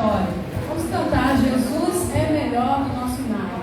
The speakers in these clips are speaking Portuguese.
vitória. Vamos cantar Jesus é melhor no nosso nada.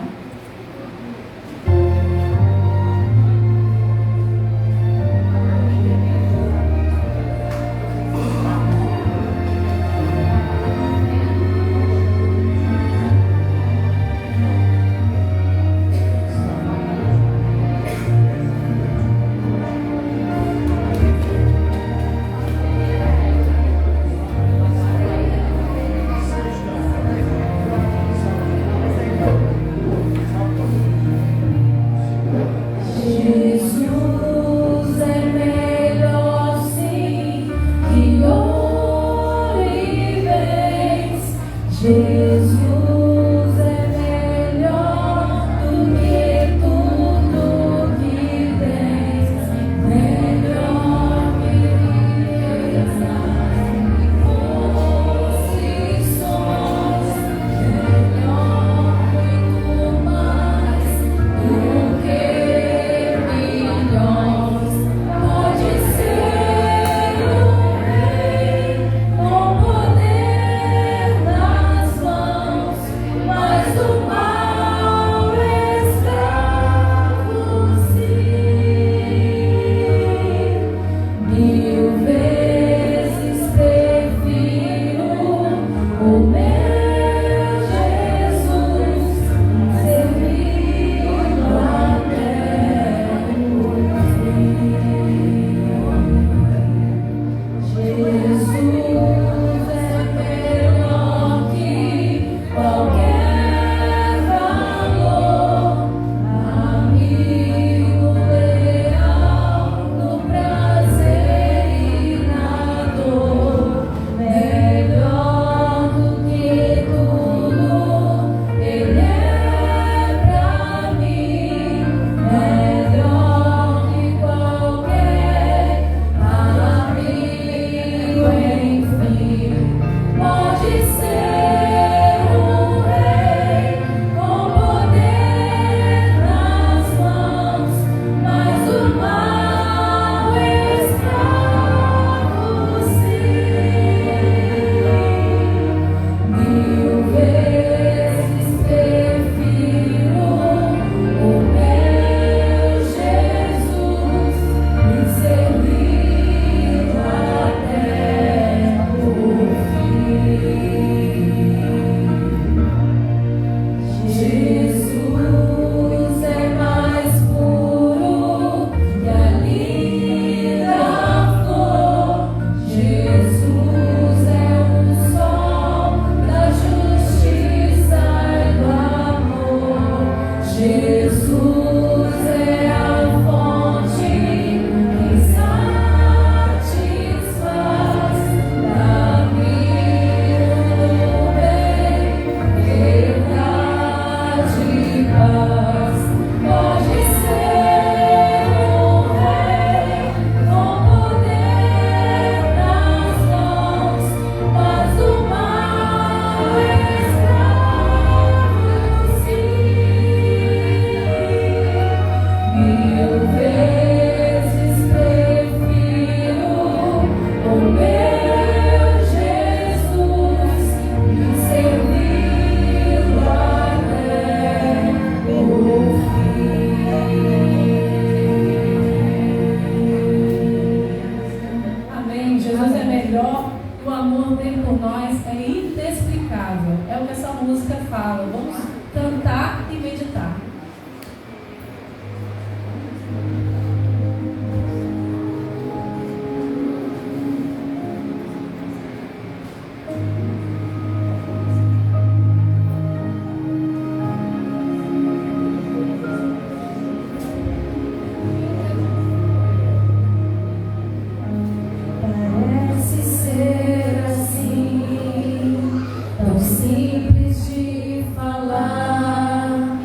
Simples de falar,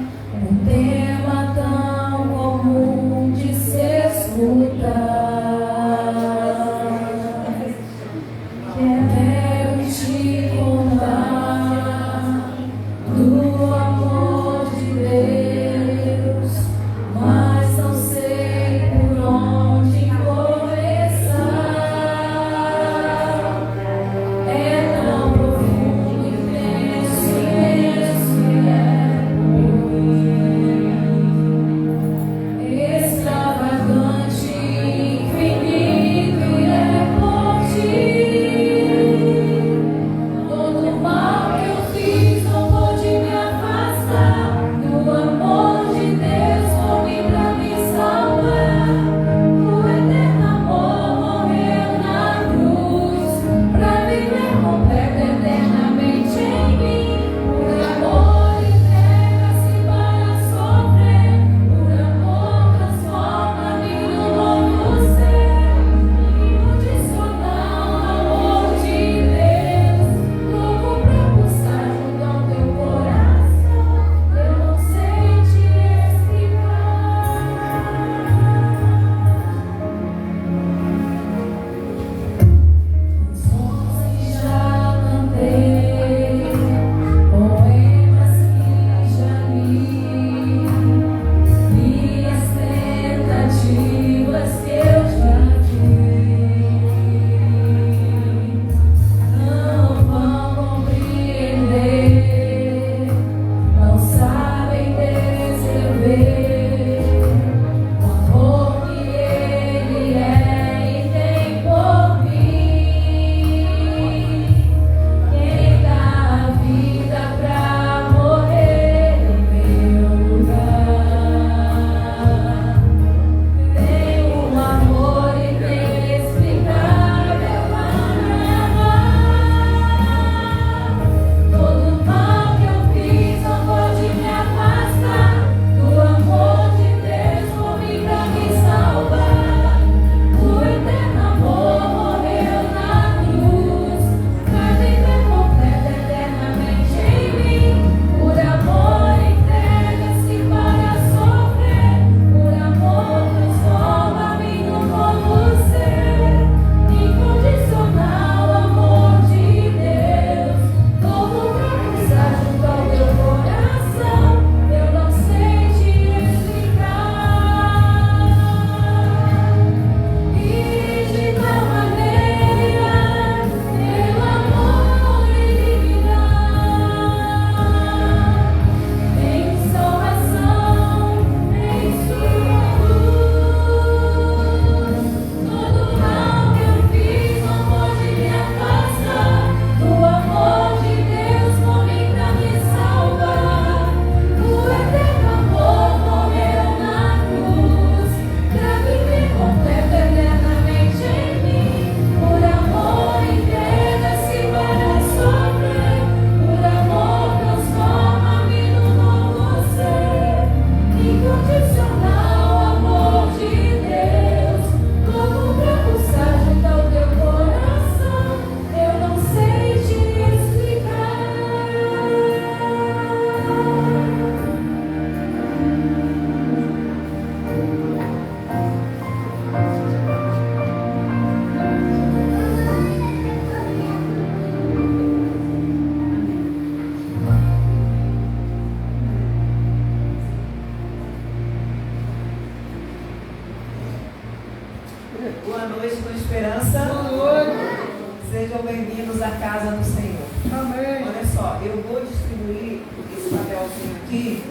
só, eu vou distribuir esse papelzinho aqui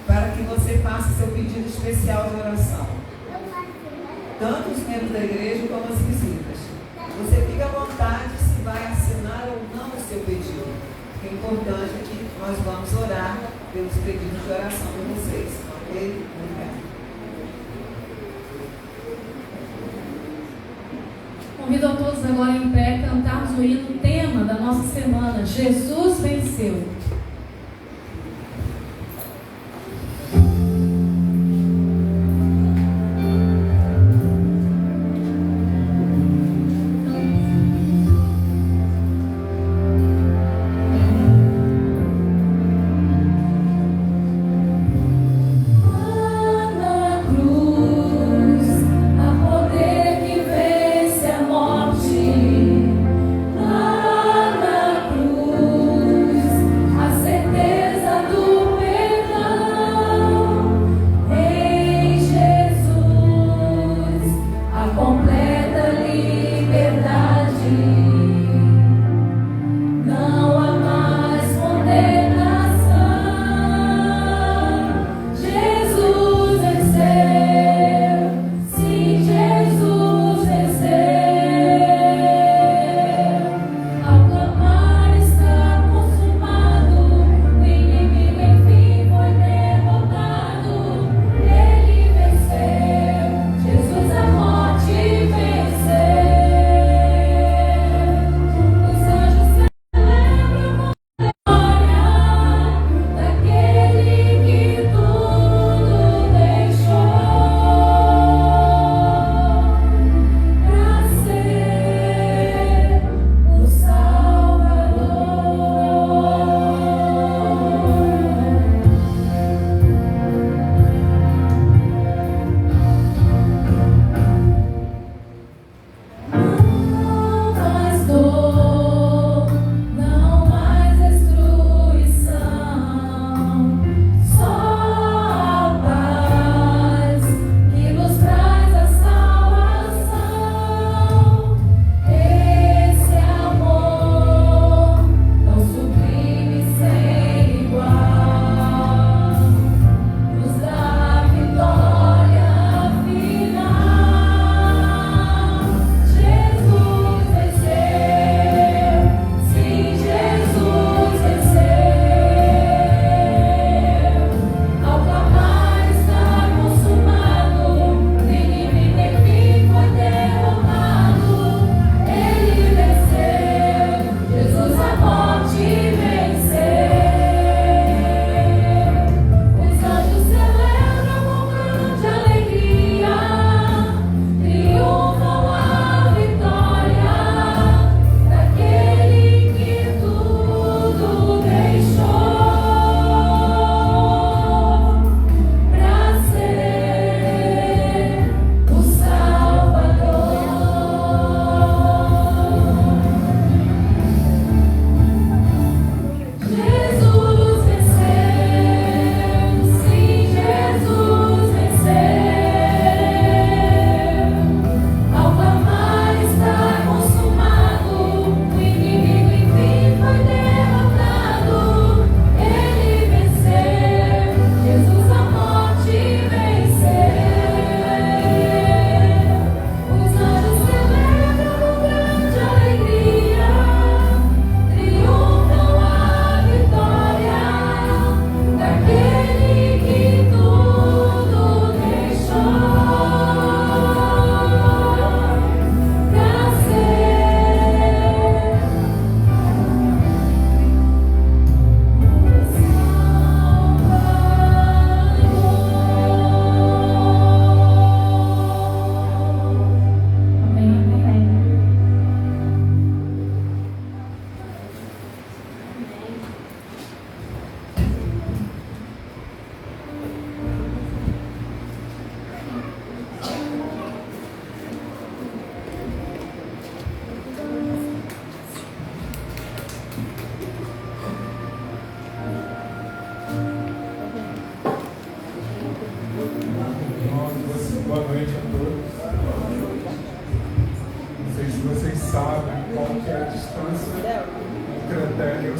para que você faça seu pedido especial de oração. Tanto os membros da igreja como as visitas. Você fica à vontade se vai assinar ou não o seu pedido. O que é importante é que nós vamos orar pelos pedidos de oração de vocês. Ok? Obrigada. Convido a todos agora em pé a cantarmos o hino tema da nossa semana, Jesus venceu. A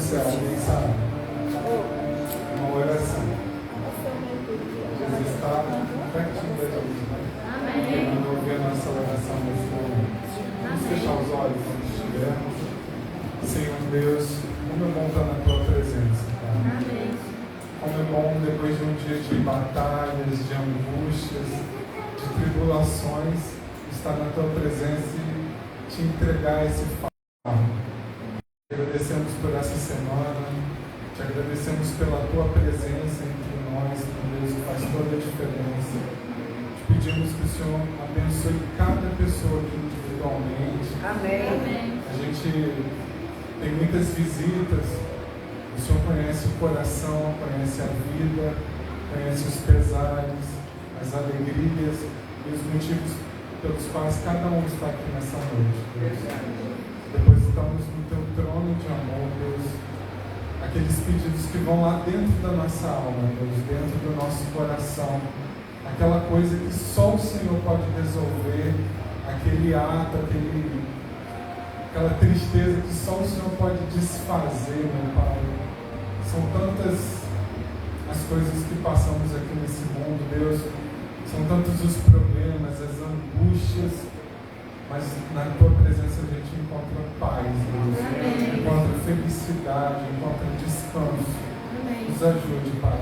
especial, alguém sabe? Uma oração. Jesus está pertinho da gente, né? Amém. Vamos ouvir a nossa oração nesse momento. Vamos fechar os olhos onde estivermos. Senhor Deus, como é bom estar na tua presença, Pai. Amém. Como é bom, depois de um dia de batalhas, de angústias, de tribulações, estar na tua presença e te entregar esse fardo. Te agradecemos por essa semana, te agradecemos pela tua presença entre nós, meu Deus, que faz toda a diferença. Te pedimos que o Senhor abençoe cada pessoa aqui individualmente. Amém. A gente tem muitas visitas. O Senhor conhece o coração, conhece a vida, conhece os pesares, as alegrias e os motivos pelos quais cada um está aqui nessa noite, Deus. Depositamos no teu trono de amor, Deus, aqueles pedidos que vão lá dentro da nossa alma, Deus, dentro do nosso coração, aquela coisa que só o Senhor pode resolver, aquele ato, aquela tristeza que só o Senhor pode desfazer, meu Pai. São tantas as coisas que passamos aqui nesse mundo, Deus. São tantos os problemas, as angústias, mas na Tua presença a gente encontra paz, Deus. Amém. Encontra felicidade, encontra descanso. Amém. Nos ajude, Pai.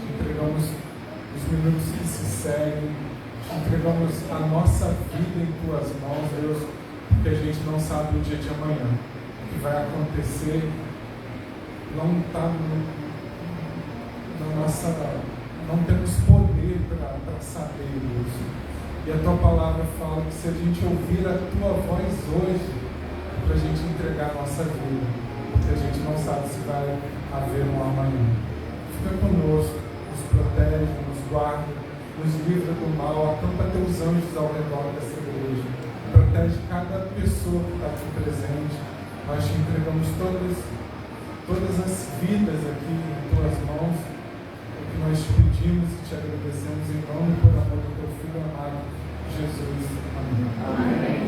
Te entregamos os minutos que se seguem, te entregamos a nossa vida em Tuas mãos, Deus, porque a gente não sabe o dia de amanhã. O que vai acontecer não está na nossa... Não temos poder para saber, Deus. E a Tua palavra fala que se a gente ouvir a Tua voz hoje, é para a gente entregar a nossa vida, porque a gente não sabe se vai haver um amanhã. Fica conosco, nos protege, nos guarda, nos livra do mal, acampa Teus anjos ao redor dessa igreja. Protege cada pessoa que está aqui presente. Nós te entregamos todas as vidas aqui em Tuas mãos. Nós te pedimos e te agradecemos em nome e por amor do Teu Filho amado, Jesus. Amém. Amém.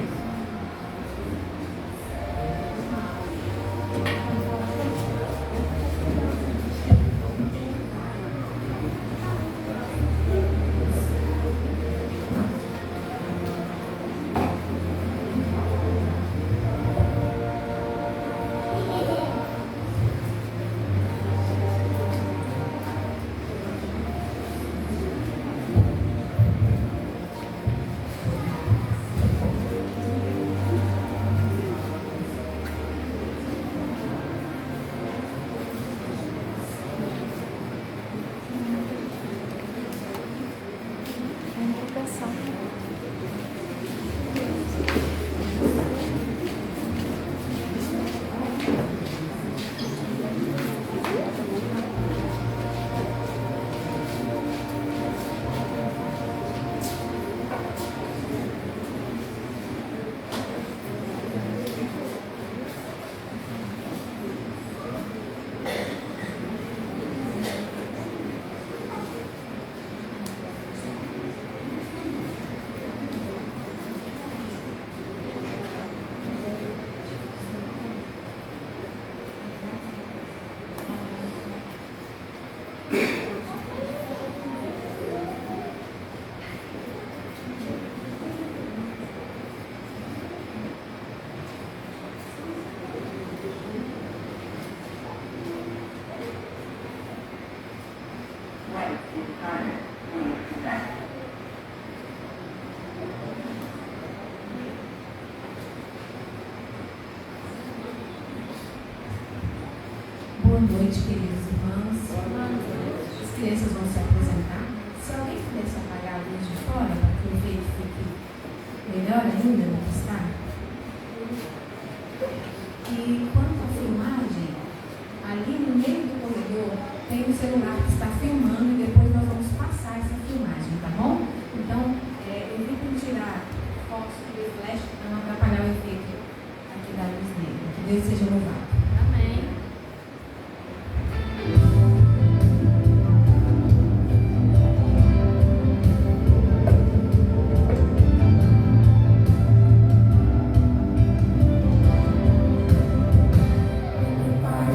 Boa noite, queridos irmãos. As crianças vão se apresentar. Se alguém pudesse apagar a luz de fora, para que o efeito fique melhor ainda no que está. E quanto à filmagem, ali no meio do corredor tem um celular que está filmando e depois nós vamos passar essa filmagem, tá bom? Então, evitem tirar fotos de flash para não atrapalhar o efeito aqui da luz negra. Que Deus seja louvado. Amém. Pai,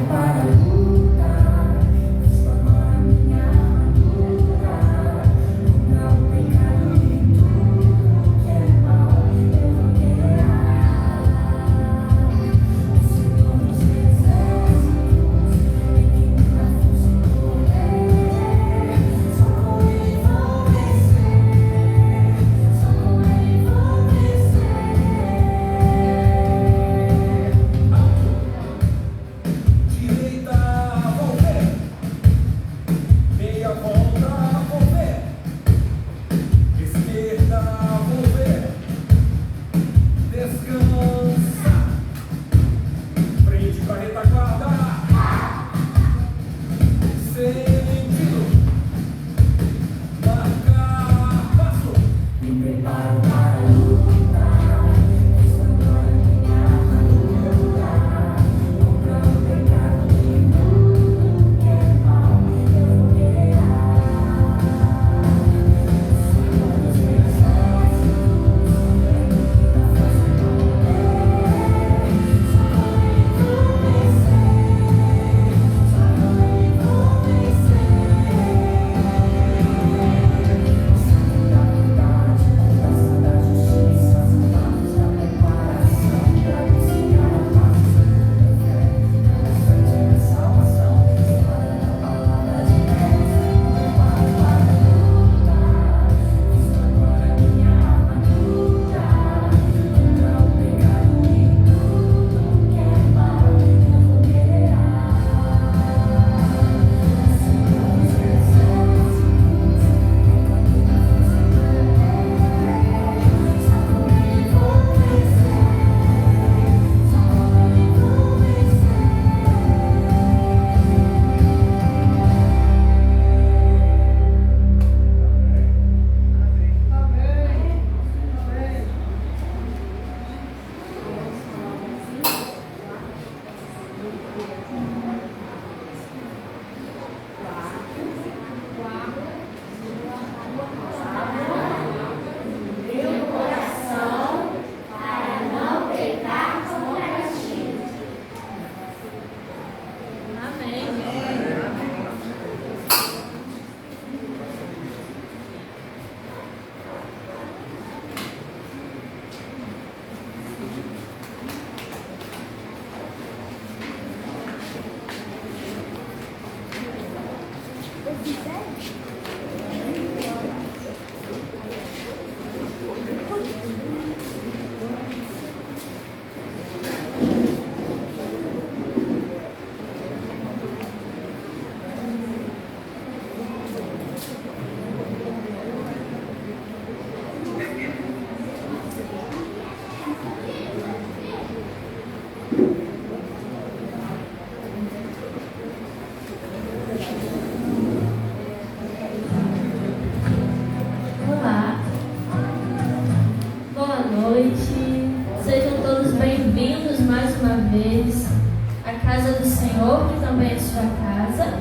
Olá, boa noite, sejam todos bem-vindos mais uma vez à casa do Senhor, que também é sua casa.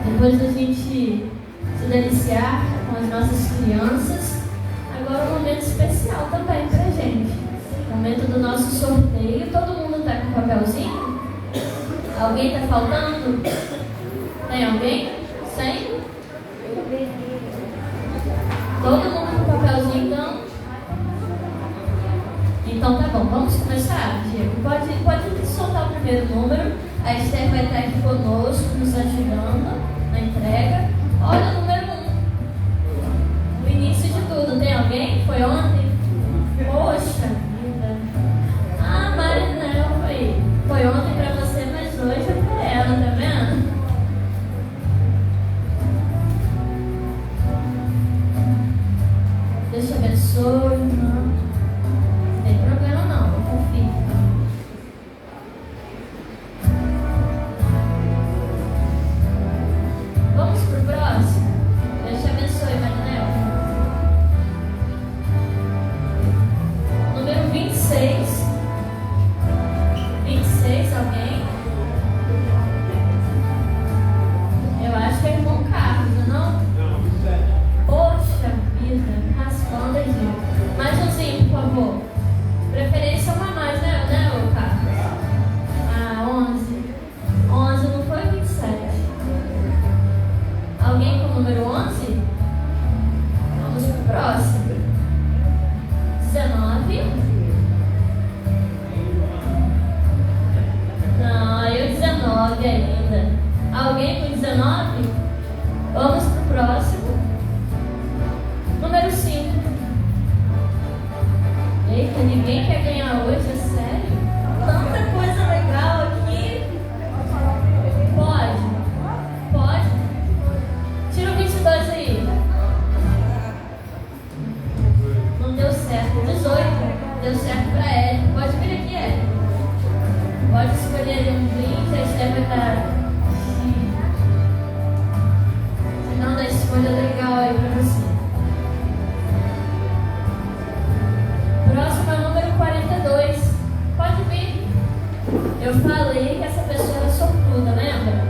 Depois da gente se deliciar com as nossas crianças, agora é um momento especial também pra gente. Momento do nosso sorteio. Todo mundo tá com papelzinho? Alguém tá faltando? Tem alguém? Sem? Todo mundo com papelzinho, então? Então tá bom, vamos começar, Diego. Pode soltar o primeiro número. A Esther vai estar aqui conosco, nos ajudando na entrega. Olha o número 1. O início de tudo. Tem alguém? Foi ontem? Poxa vida. Ah, Marinel foi ontem pra você, mas hoje é pra ela, tá vendo? Deus te abençoe, irmã. Não tem problema não, eu confio. Vamos pro próximo? Deus te abençoe, Marinel. Número 26. 26, alguém? Eu acho que é irmão Carlos, não? Poxa vida, raspando aí. Mais umzinho, por favor. Preferência uma mais, né, ô Carlos? Ah, 11. 11 não foi 27. Alguém com o número 11? Vamos pro próximo. 19. Não, eu 19 ainda. Alguém com 19? Vamos pro próximo. Número 5. Eita, ninguém quer ganhar hoje, é sério? Tanta coisa legal aqui. Pode. Tira o 22 aí. Não deu certo. 18. Deu certo pra Ed. Pode vir aqui, Ed. Pode escolher um brinde, a Esther vai estar. Se não, dá escolha legal aí pra você. Próximo é o número 42. Pode vir. Eu falei que essa pessoa era sortuda, lembra?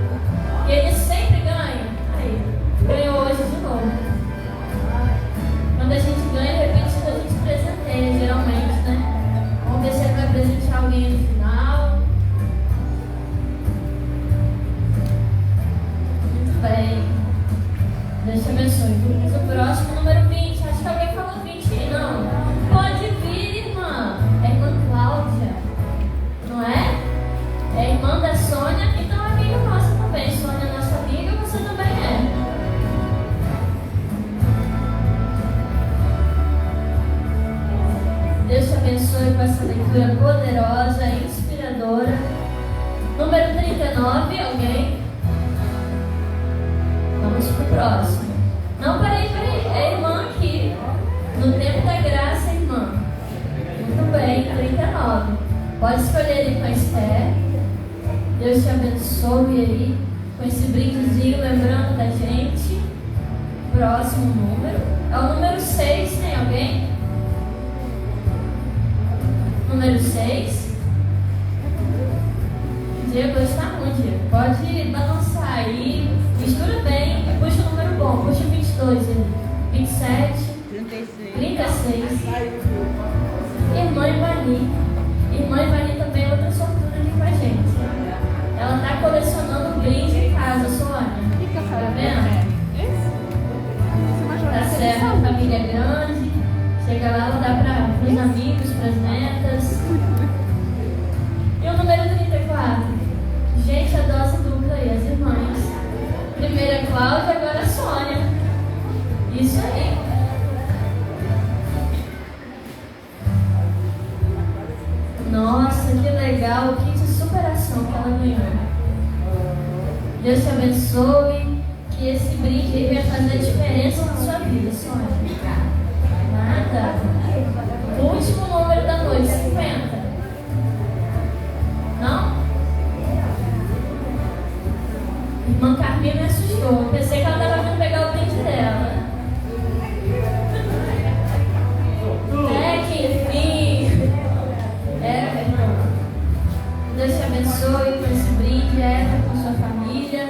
E ele sempre ganha. Aí, ganhou hoje de novo. Quando a gente ganha, de repente a gente presenteia, geralmente, né? Vamos ver se ele vai presentear alguém no final. Muito bem. Deus te abençoe. O próximo, número 20. Acho que alguém falou 20, não. Pode vir, irmã. É a irmã Cláudia. Não é? É a irmã da Sônia. Então é amiga nossa também. Sônia é nossa amiga, você também é. Deus te abençoe com essa leitura poderosa, inspiradora. Número 39, alguém? Vamos pro próximo. Não, peraí. É a irmã aqui. No tempo da graça, irmã. Muito bem, 39. Pode escolher ele com a Esther. Deus te abençoe aí com esse brindezinho, lembrando da gente. Próximo número. É o número 6, tem alguém? Número 6. Diego, está onde, Diego? Pode balançar aí. Mistura bem e puxa o número bom. Puxa o 22 aí. 27. 36. Irmã Ivani. Irmã Ivani também é outra sortuda aqui com a gente. Ela está colecionando brinde em casa, Sônia. Tá vendo? Tá certo, a família é grande. Chega lá, ela dá para os amigos, para as netas. E o número 34. Gente, a dose dupla aí, as irmãs. Primeira Cláudia, agora a Sônia. Isso aí. Nossa, que legal, o kit de superação que ela ganhou. Deus te abençoe, que esse brinde venha fazer diferença na sua vida, Sônia. Nada. O último número da noite, 50. Não? Irmã Carminha me assustou. Eu pensei que ela estava vindo pegar o brinde dela. Que enfim. Deus te abençoe com esse brinde, com sua família.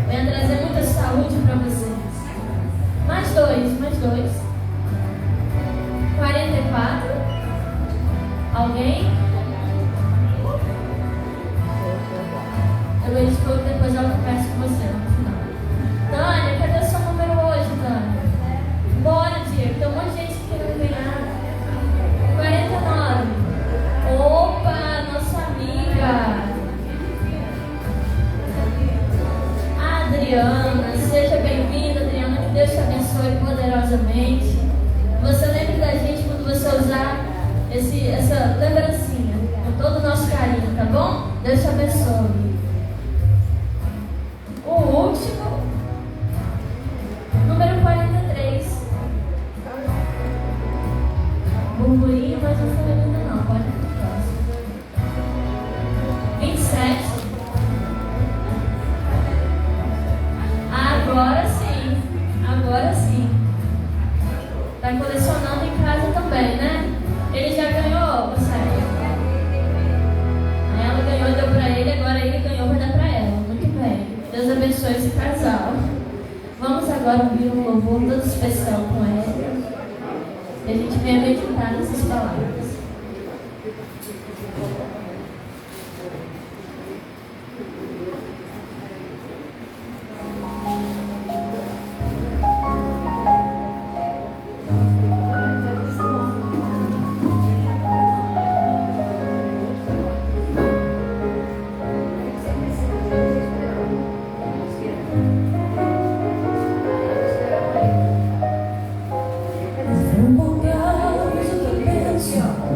Venha trazer muita saúde para vocês. Mais dois. 44. Alguém? Eu estou depois eu peço com você no final. Tânia, cadê o seu número hoje, Tânia? Bora, Diego, tem um monte de gente querendo ganhar. 49. Opa, nossa amiga. Adriana, seja bem-vinda, Adriana, que Deus te abençoe poderosamente. Você lembre da gente quando você usar essa lembrancinha, com todo o nosso carinho, tá bom? Deus te abençoe. O último, número 43. Burburinho, mas não foi ainda não, pode ir pro próximo. 27. Agora sim. Tá colecionando em casa também, né? Ele já ganhou, você? Ela ganhou, deu pra ele, agora ele ganhou, vai dar pra ela. Muito bem. Deus abençoe esse casal. Vamos agora ouvir um louvor todo especial com ela. E a gente vem meditar nessas palavras. Vou mudar o que penso.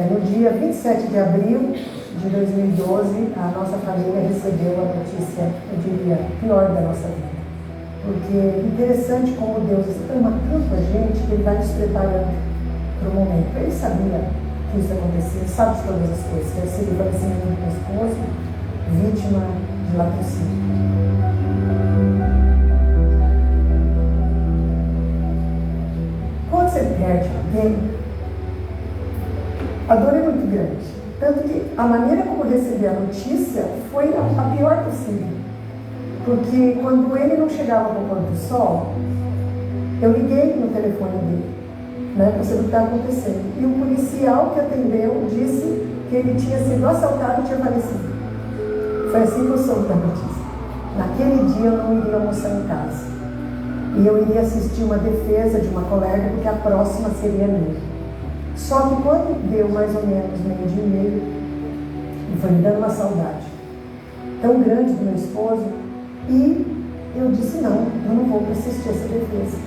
No dia 27 de abril de 2012, a nossa família recebeu a notícia, eu diria, pior da nossa vida. Porque é interessante como Deus ama tanto a gente que Ele vai nos preparando para o momento. Ele sabia que isso acontecia, ele sabe de todas as coisas. Eu recebi o falecimento do meu esposo, vítima de latrocínio. Quando você perde alguém, a dor é muito grande. Tanto que a maneira como eu recebi a notícia foi a pior possível. Porque quando ele não chegava com o pôr do sol, eu liguei no telefone dele, né, para saber o que estava acontecendo. E o policial que atendeu disse que ele tinha sido assaltado e tinha falecido. Foi assim que eu soube da notícia. Naquele dia eu não iria almoçar em casa. E eu iria assistir uma defesa de uma colega, porque a próxima seria minha. Só que quando deu mais ou menos meio-dia e meio, foi me dando uma saudade tão grande do meu esposo, e eu disse, não, eu não vou para assistir essa defesa,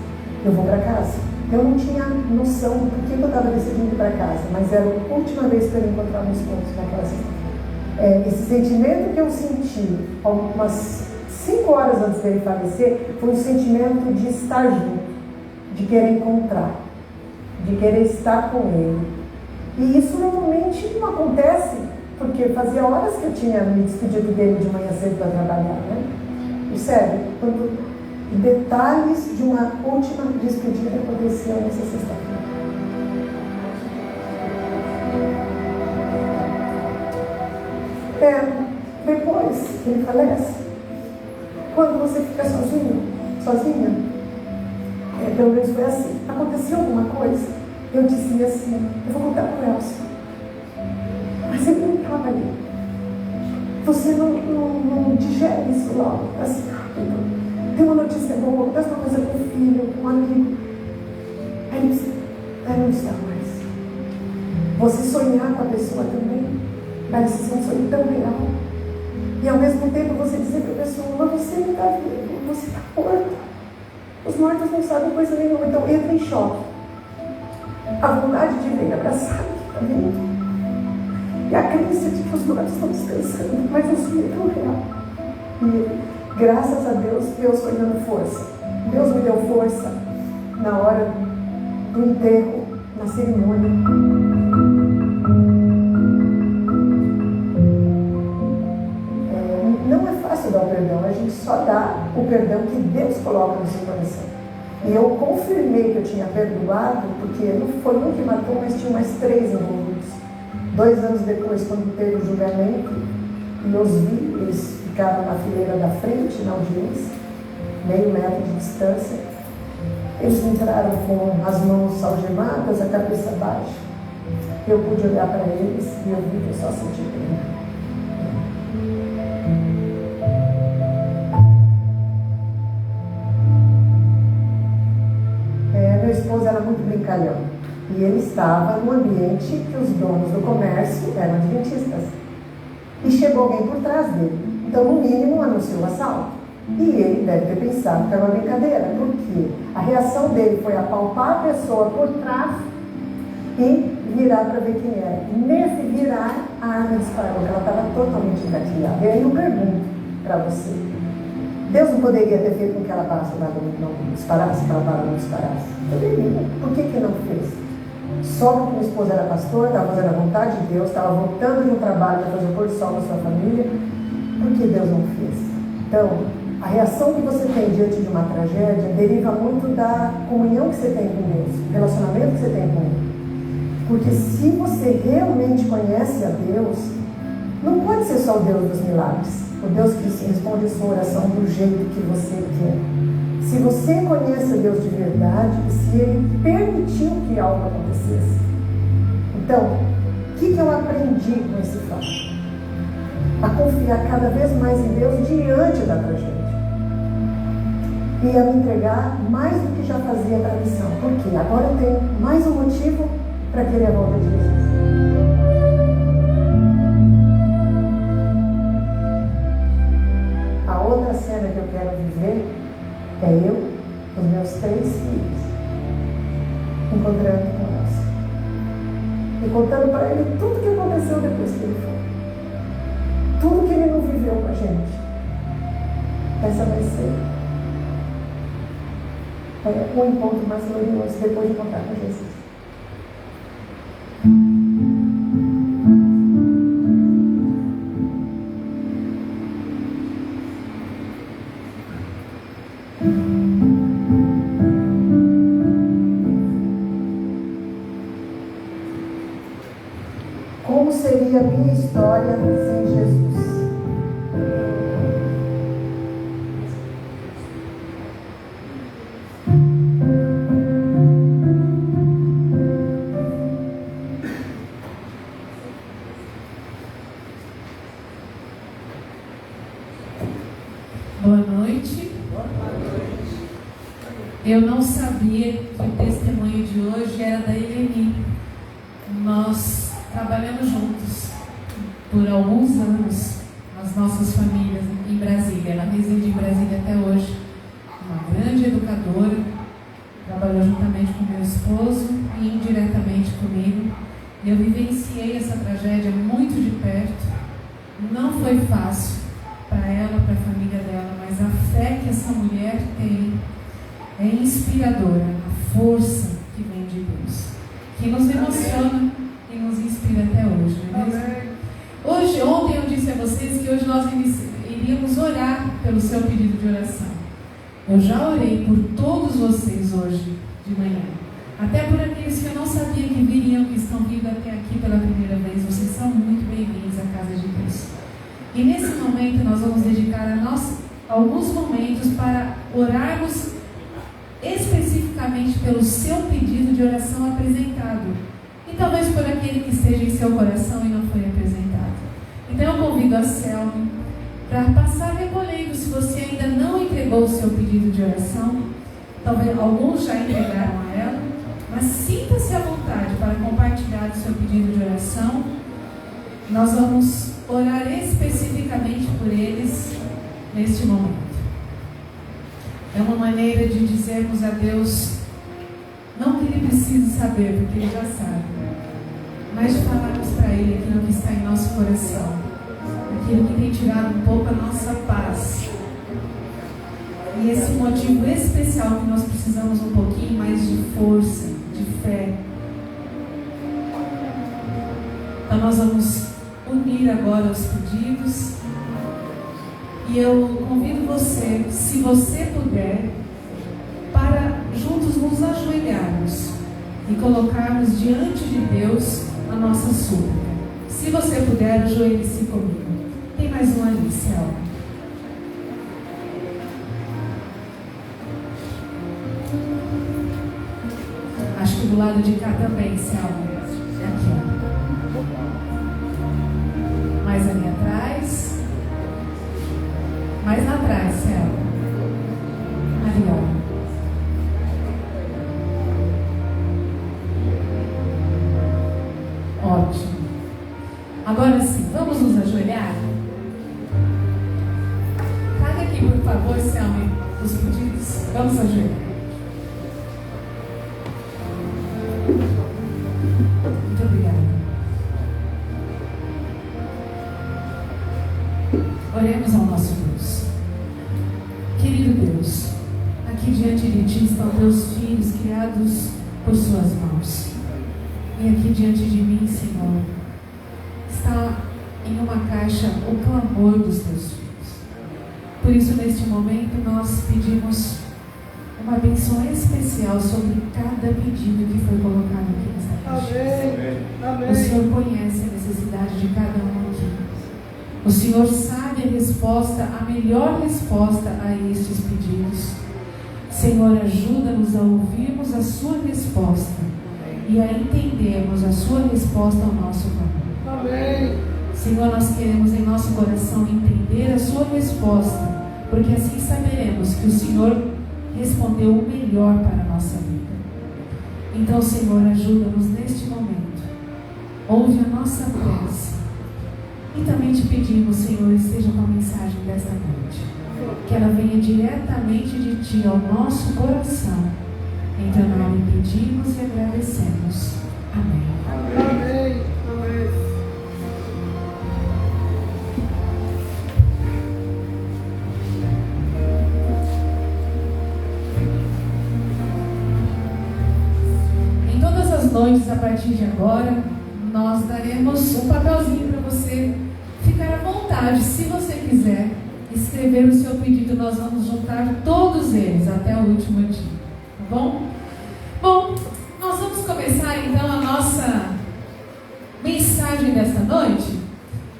eu vou para casa. Eu não tinha noção do porquê eu estava decidindo ir para casa, mas era a última vez que eu ia encontrar meu esposo naquela sexta-feira. Esse sentimento que eu senti umas 5 horas antes dele falecer foi um sentimento de estar junto, de querer encontrar, de querer estar com ele. E isso normalmente não acontece, porque fazia horas que eu tinha me despedido dele de manhã cedo para trabalhar, né? E sério, quando detalhes de uma última despedida aconteciam nessa sexta-feira. Depois que ele falece, quando você fica sozinha, pelo menos foi assim, aconteceu alguma coisa, eu dizia assim, eu vou contar para o Elcio. Mas ele não estava ali. Você não digere isso logo, assim, rápido. Tem uma notícia boa, acontece uma coisa com o filho, com um amigo. Aí ele disse, não está mais. Você sonhar com a pessoa também, vai ser um sonho tão real. E ao mesmo tempo você dizer para a pessoa, mas você não está vivo, você está morto. Os mortos não sabem coisa nenhuma, então entra em choque. A vontade de vir abraçar que está vindo. E a crença de que os mortos estão descansando, mas o sonho é tão real. E graças a Deus, Deus foi dando força. Deus me deu força na hora do enterro, na cerimônia. Não é fácil dar o perdão, a gente só dá o perdão que Deus coloca no seu coração. E eu confirmei que eu tinha perdoado, porque não foi um que matou, mas tinha mais 3 envolvidos. 2 anos depois, quando teve o julgamento, e eu os vi, eles ficavam na fileira da frente, na audiência, meio metro de distância. Eles entraram com as mãos algemadas, a cabeça baixa. Eu pude olhar para eles e eu vi que eu só senti pena. Meu esposo era muito brincalhão. E ele estava no ambiente que os donos do comércio eram adventistas. E chegou alguém por trás dele. Então, no mínimo, anunciou o assalto. E ele deve ter pensado que era uma brincadeira, porque a reação dele foi apalpar a pessoa por trás e virar para ver quem era. Nesse virar, a arma disparou, porque ela estava totalmente engatilhada. E aí eu pergunto para você, Deus não poderia ter feito com que ela não disparasse, que ela não disparasse? Poderia. Por que não fez? Só porque minha esposa era pastora, estava fazendo a vontade de Deus, estava voltando de um trabalho para fazer o pôr do sol na sua família. Por que Deus não fez? Então, a reação que você tem diante de uma tragédia deriva muito da comunhão que você tem com Deus, do relacionamento que você tem com Ele. Porque se você realmente conhece a Deus, não pode ser só o Deus dos milagres, o Deus que responde a sua oração do jeito que você quer. Se você conhece a Deus de verdade, e se Ele permitiu que algo acontecesse. Então, o que eu aprendi com esse fato? A confiar cada vez mais em Deus diante da tragédia. E a me entregar mais do que já fazia para a missão. Porque agora eu tenho mais um motivo para querer a volta de Jesus. gente. Essa vai ser o encontro mais glorioso depois de encontrar com Jesus. Como seria a minha história sem Jesus? Boa noite. Eu não sabia que o testemunho de hoje era da Eleni. Nós trabalhamos juntos por alguns anos, as nossas famílias em Brasília. Ela reside em Brasília até hoje. Uma grande educadora, trabalhou juntamente com meu esposo e indiretamente comigo. Eu vivenciei essa tragédia muito de perto. Não foi fácil para ela, para a família dela, mas a fé que essa mulher tem é inspiradora, a força que vem de Deus, que nos emociona e nos inspira até hoje, não é mesmo? Ontem eu disse a vocês que hoje nós iríamos orar pelo seu pedido de oração. Eu já orei por todos vocês hoje de manhã, até por aqueles que eu não sabia que viriam, que estão vindo até aqui pela primeira vez. Vocês são muito bem-vindos à casa de Deus. E nesse momento nós vamos dedicar alguns momentos para orarmos especificamente pelo seu pedido de oração apresentado. E talvez por aquele que esteja em seu coração e não foi apresentado. Então eu convido a Selma para passar recolhendo, se você ainda não entregou o seu pedido de oração. Talvez alguns já entregaram a ela, mas sinta-se à vontade para compartilhar o seu pedido de oração. Nós vamos orar especificamente por eles neste momento. É uma maneira de dizermos a Deus, não que Ele precise saber, porque Ele já sabe, mas de falarmos para Ele aquilo que está em nosso coração, aquilo que tem tirado um pouco a nossa paz. E esse motivo especial que nós precisamos um pouquinho mais de força, de fé. Então nós vamos unir agora os pedidos. E eu convido você, se você puder, para juntos nos ajoelharmos e colocarmos diante de Deus a nossa súplica. Se você puder, ajoelhe-se comigo. Tem mais um ali, Selma. Acho que do lado de cá também, Selma. É aqui, ó. Mais ali atrás. Mais lá atrás, Selma. Ali, ó. Ótimo. Agora sim, vamos nos ajoelhar? Traga aqui, por favor, Selma, os pedidos. Vamos ajoelhar. Muito obrigada. Oremos ao nosso Deus. Querido Deus, aqui diante de Ti estão Teus filhos criados por Suas mãos. E aqui diante de mim, Senhor, está em uma caixa o clamor dos Teus filhos. Por isso, neste momento, nós pedimos uma bênção especial sobre cada pedido que foi colocado aqui nesta caixa. Amém. O Senhor conhece a necessidade de cada um aqui. O Senhor sabe a resposta, a melhor resposta a estes pedidos. Senhor, ajuda-nos a ouvirmos a Sua resposta e a entendermos a Sua resposta ao nosso clamor. Amém. Senhor, nós queremos em nosso coração entender a Sua resposta, porque assim saberemos que o Senhor respondeu o melhor para a nossa vida. Então, Senhor, ajuda-nos neste momento. Ouve a nossa prece. E também te pedimos, Senhor, esteja com a mensagem desta noite. Que ela venha diretamente de Ti ao nosso coração. Em Teu nome pedimos e agradecemos. Amém. Amém. Amém. partir de agora, nós daremos um papelzinho para você ficar à vontade, se você quiser escrever o seu pedido. Nós vamos juntar todos eles até o último dia, tá bom? Bom, nós vamos começar então a nossa mensagem desta noite.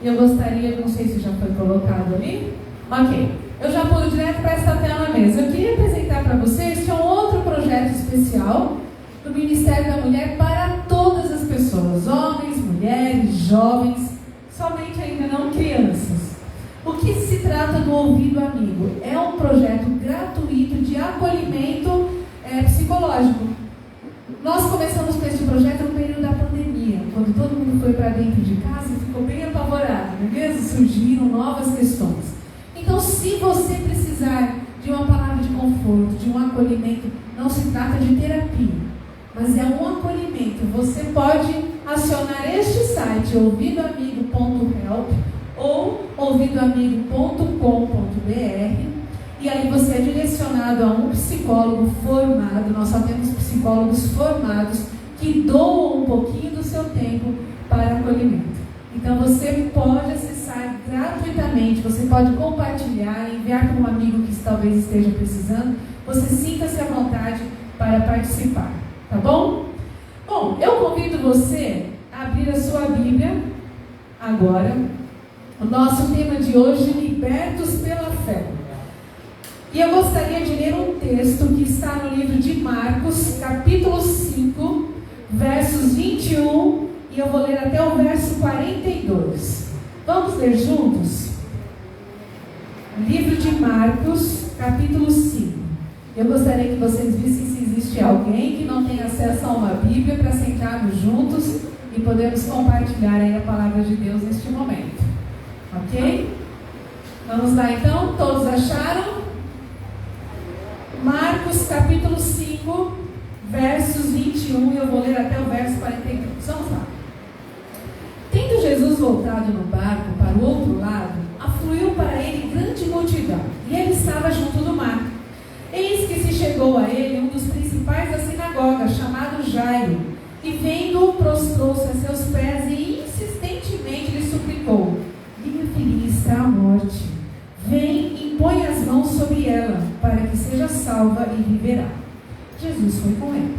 Eu gostaria, não sei se já foi colocado ali, ok, eu já pulo direto para esta tela mesmo. Eu queria apresentar para vocês que é um outro projeto especial do Ministério da Mulher para todas as pessoas, homens, mulheres, jovens, somente ainda não crianças. O que se trata do Ouvido Amigo? É um projeto gratuito de acolhimento psicológico. Nós começamos com este projeto no período da pandemia, quando todo mundo foi para dentro de casa e ficou bem apavorado, não é mesmo? Surgiram novas questões. Então, se você precisar de uma palavra de conforto, de um acolhimento, não se trata de terapia, mas é um acolhimento. Você pode acionar este site, ouvidoamigo.help ou ouvidoamigo.com.br, e aí você é direcionado a um psicólogo formado. Nós só temos psicólogos formados que doam um pouquinho do seu tempo para acolhimento. Então você pode acessar gratuitamente, você pode compartilhar, enviar para um amigo que talvez esteja precisando. Você sinta-se à vontade para participar, tá bom? Bom, eu convido você a abrir a sua Bíblia agora. O nosso tema de hoje, Libertos pela Fé. E eu gostaria de ler um texto que está no livro de Marcos, capítulo 5, versos 21, e eu vou ler até o verso 42. Vamos ler juntos? Livro de Marcos, capítulo 5. Eu gostaria que vocês vissem se existe alguém que não tem acesso a uma Bíblia para sentarmos juntos e podermos compartilhar aí a palavra de Deus neste momento. Ok? Vamos lá então, todos acharam? Marcos capítulo 5, versos 21, eu vou ler até o verso 42. Vamos lá. Tendo Jesus voltado no barco para o outro lado, afluiu para ele grande multidão, e ele estava junto do mar. Eis que se chegou a ele um dos principais da sinagoga, chamado Jairo, e vendo-o, prostrou-se a seus pés e insistentemente lhe suplicou: minha filhinha está à morte. Vem e põe as mãos sobre ela, para que seja salva e viverá. Jesus foi com ele.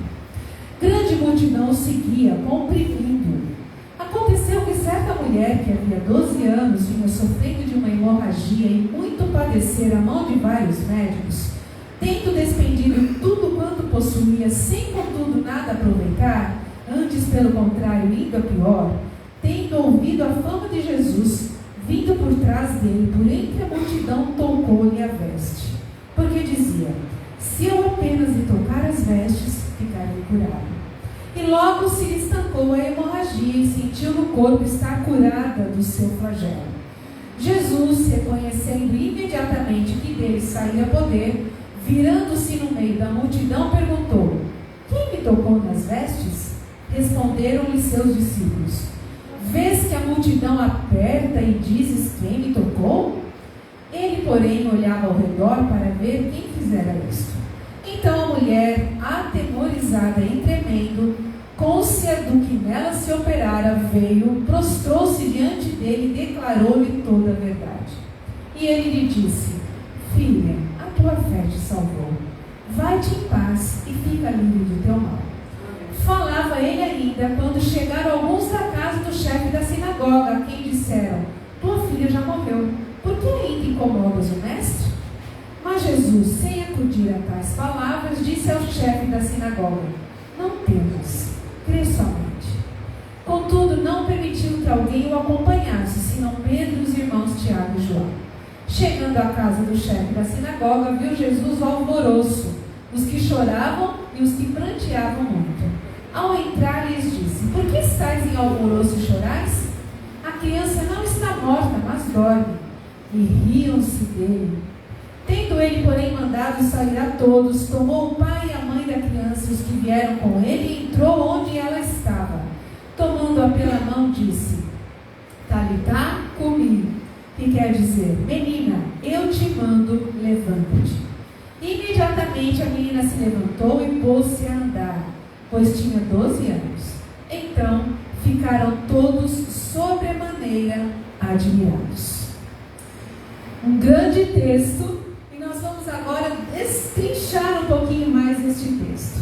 Grande multidão o seguia, comprimindo. Aconteceu que certa mulher, que havia 12 anos, vinha sofrendo de uma hemorragia e muito padecer à mão de vários médicos, tendo despendido tudo quanto possuía, sem contudo nada aproveitar, antes pelo contrário, indo a pior, tendo ouvido a fama de Jesus, vindo por trás dele, por entre a multidão, tocou-lhe a veste, porque dizia: se eu apenas lhe tocar as vestes, ficarei curado. E logo se lhe estancou a hemorragia e sentiu no corpo estar curada do seu flagelo. Jesus, reconhecendo imediatamente que dele saía poder, virando-se no meio da multidão, perguntou: quem me tocou nas vestes? Responderam-lhe seus discípulos: vês que a multidão aperta e dizes: quem me tocou? Ele, porém, olhava ao redor para ver quem fizera isto. Então a mulher, atemorizada e tremendo, cônscia do que nela se operara, veio, prostrou-se diante dele e declarou-lhe toda a verdade. E ele lhe disse: filha, a tua fé te salvou. Vai-te em paz e fica livre do teu mal. Falava ele ainda, quando chegaram alguns da casa do chefe da sinagoga, a quem disseram: tua filha já morreu, por que ainda incomodas o mestre? Mas Jesus, sem acudir a tais palavras, disse ao chefe da sinagoga: não temas, crê somente. Contudo, não permitiu que alguém o acompanhasse, senão Pedro e os irmãos Tiago e João. Chegando à casa do chefe da sinagoga, viu Jesus o alvoroço, os que choravam e os que pranteavam muito. Ao entrar, lhes disse: por que estáis em alvoroço e chorais? A criança não está morta, mas dorme. E riam-se dele. Tendo ele, porém, mandado sair a todos, tomou o pai e a mãe da criança e os que vieram com ele, e entrou onde ela estava. Tomando-a pela mão, disse: Talitá cumi, que quer dizer: menina, eu te mando, levanta-te. Imediatamente a menina se levantou e pôs-se a andar, pois tinha 12 anos. Então ficaram todos sobremaneira admirados. Um grande texto, e nós vamos agora destrinchar um pouquinho mais este texto.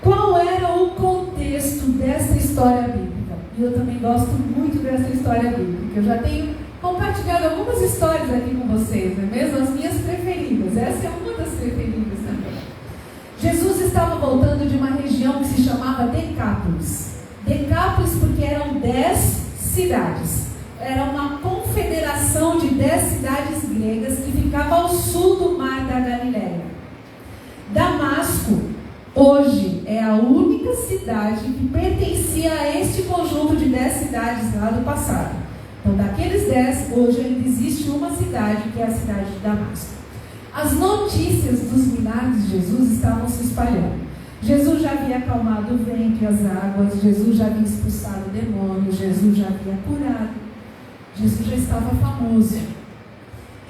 Qual era o contexto dessa história bíblica? E eu também gosto muito dessa história bíblica. Eu já tenho compartilhado algumas histórias aqui com vocês, não é mesmo? As minhas preferidas. Essa é uma das preferidas também. Jesus estava voltando de uma região que se chamava Decápolis. Decápolis porque eram 10 cidades. Era uma confederação de 10 cidades gregas que ficava ao sul do mar da Galileia. Damasco, hoje, é a única cidade que pertencia a este conjunto de 10 cidades lá do passado. Então, daqueles 10, hoje ainda existe uma cidade, que é a cidade de Damasco. As notícias dos milagres de Jesus estavam se espalhando. Jesus já havia acalmado o vento e as águas, Jesus já havia expulsado demônios, Jesus já havia curado. Jesus já estava famoso.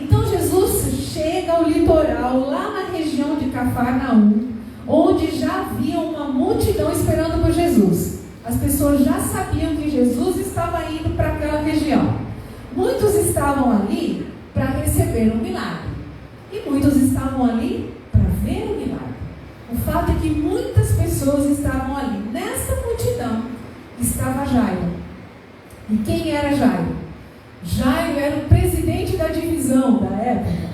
Então Jesus chega ao litoral, lá na região de Cafarnaum, onde já havia uma multidão esperando por Jesus. As pessoas já sabiam que Jesus estava indo para aquela região. Muitos estavam ali para receber um milagre. E muitos estavam ali para ver o milagre. O fato é que muitas pessoas estavam ali. Nessa multidão estava Jairo. E quem era Jairo? Jairo era o presidente da divisão da época.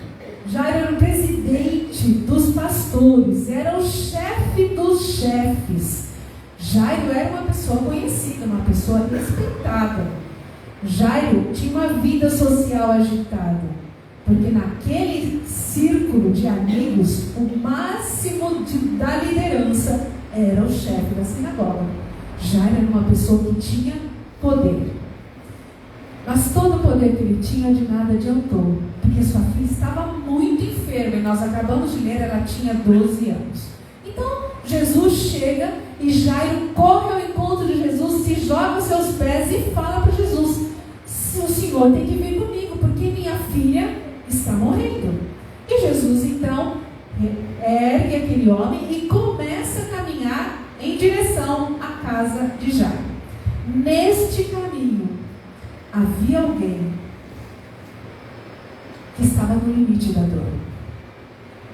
Jairo era o presidente dos pastores, era o chefe dos chefes. Jairo era uma pessoa conhecida, uma pessoa respeitada. Jairo tinha uma vida social agitada, porque naquele círculo de amigos, o máximo da liderança era o chefe da sinagoga. Jairo era uma pessoa que tinha poder. Mas todo o poder que ele tinha de nada adiantou, porque sua filha estava muito enferma, e nós acabamos de ler, ela tinha 12 anos. Então, Jesus chega e Jairo corre ao encontro de Jesus, se joga aos seus pés e fala para Jesus: o Senhor tem que vir comigo, porque minha filha está morrendo. E Jesus, então, ergue aquele homem e começa a caminhar em direção à casa de Jairo. Neste caminho, havia alguém que estava no limite da dor.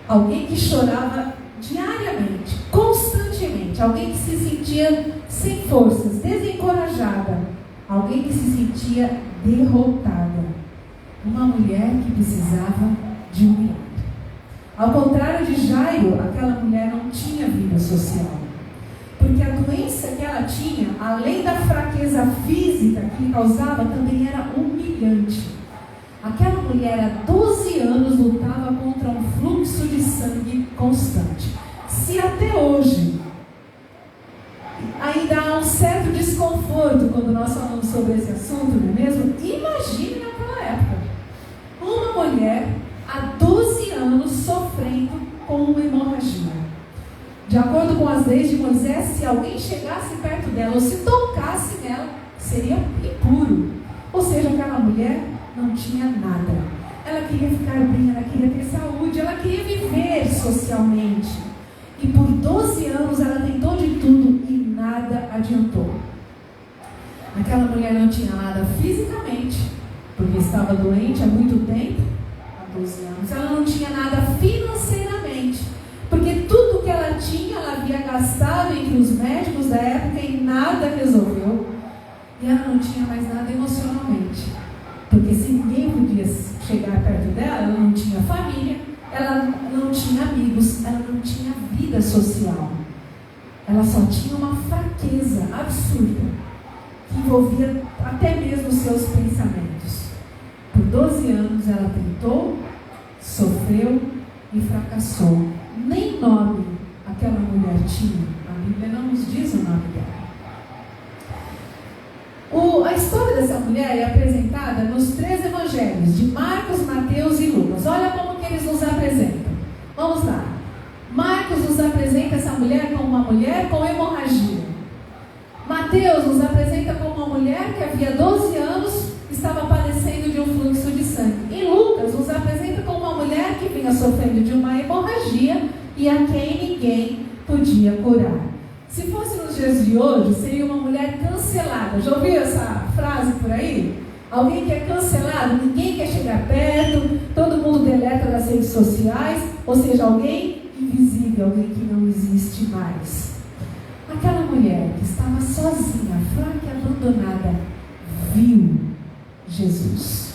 Alguém que chorava diariamente, constantemente. Alguém que se sentia sem forças, desencorajada. Alguém que se sentia derrotada. Uma mulher que precisava de um milagre. Ao contrário de Jairo, aquela mulher não tinha vida social. Porque a doença que ela tinha, além da fraqueza física que causava, também era humilhante. Aquela mulher há 12 anos lutava contra um fluxo de sangue constante. Se até hoje ainda há um certo desconforto quando nós falamos sobre esse assunto, não é mesmo? Imagine naquela época. Uma mulher há 12 anos sofrendo com uma hemorragia. De acordo com as leis de Moisés, se alguém chegasse perto dela ou se tocasse nela, seria impuro. Ou seja, aquela mulher não tinha nada. Ela queria ficar bem, ela queria ter saúde, ela queria viver socialmente. E por 12 anos ela tentou de tudo e nada adiantou. Aquela mulher não tinha nada fisicamente, porque estava doente há muito tempo, há 12 anos. Ela não tinha nada financeiramente, porque tudo que ela tinha, ela havia gastado entre os médicos da época e nada resolveu. E ela não tinha mais nada emocionalmente, porque se ninguém podia chegar perto dela, ela não tinha família, ela não tinha amigos, ela não tinha vida social. Ela só tinha uma fraqueza absurda, que envolvia até mesmo os seus pensamentos. Por 12 anos ela tentou, sofreu e fracassou. Nem nome aquela mulher tinha. A Bíblia não nos diz o nome dela. A história dessa mulher é apresentada nos 3 evangelhos, de Marcos, Mateus e Lucas. Olha como que eles nos apresentam. Vamos lá. Marcos nos apresenta essa mulher como uma mulher com hemorragia. Mateus nos apresenta como uma mulher que havia 12 anos estava padecendo de um fluxo de sangue. E Lucas nos apresenta como uma mulher que vinha sofrendo de uma hemorragia e a quem ninguém podia curar. Se fosse nos dias de hoje, seria uma mulher cancelada. Já ouviu essa frase por aí? Alguém que é cancelado, ninguém quer chegar perto, todo mundo deleta das redes sociais, ou seja, alguém invisível, alguém que não existe mais. Aquela mulher que estava sozinha, fraca e abandonada, viu Jesus.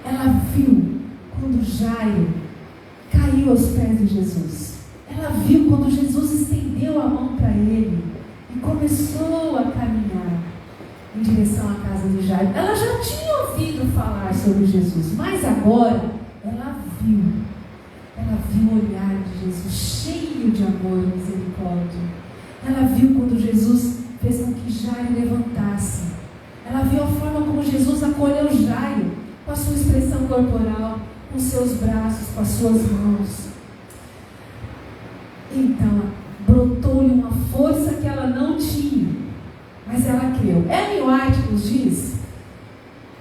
Ela viu quando Jairo caiu aos pés de Jesus. Ela viu quando Jesus estendeu a mão para ele e começou a caminhar em direção à casa de Jairo. Ela já tinha ouvido falar sobre Jesus, mas agora ela viu o olhar de Jesus cheio de amor e misericórdia. Ela viu quando Jesus fez com que Jairo levantasse. Ela viu a forma como Jesus acolheu Jairo, com a sua expressão corporal, com seus braços, com as suas mãos. Então, brotou-lhe uma força que ela não tinha, mas ela creu. Ellen White nos diz,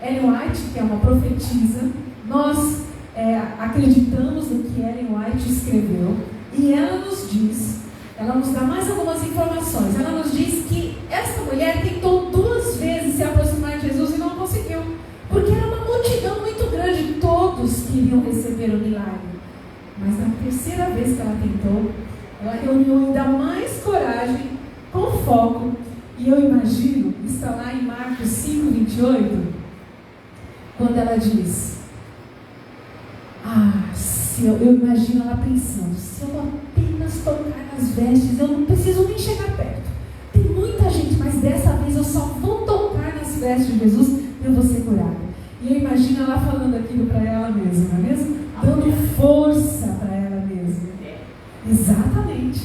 Ellen White, que é uma profetisa, nós acreditamos no que Ellen White escreveu, e ela nos diz, ela nos dá mais algumas informações. Ela nos diz que essa mulher tentou 2 vezes se aproximar de Jesus e não conseguiu, porque era uma multidão muito grande, todos queriam receber o milagre. Mas na 3ª vez que ela tentou, ela reuniu ainda mais coragem, com foco, e eu imagino, está lá em Marcos 5:28, quando ela diz, eu imagino ela pensando, se eu apenas tocar nas vestes, eu não preciso nem chegar perto. Tem muita gente, mas dessa vez eu só vou tocar nas vestes de Jesus e eu vou ser curada. E eu imagino ela falando aquilo para ela mesma, não é mesmo? Dando força para ela mesma. Exatamente.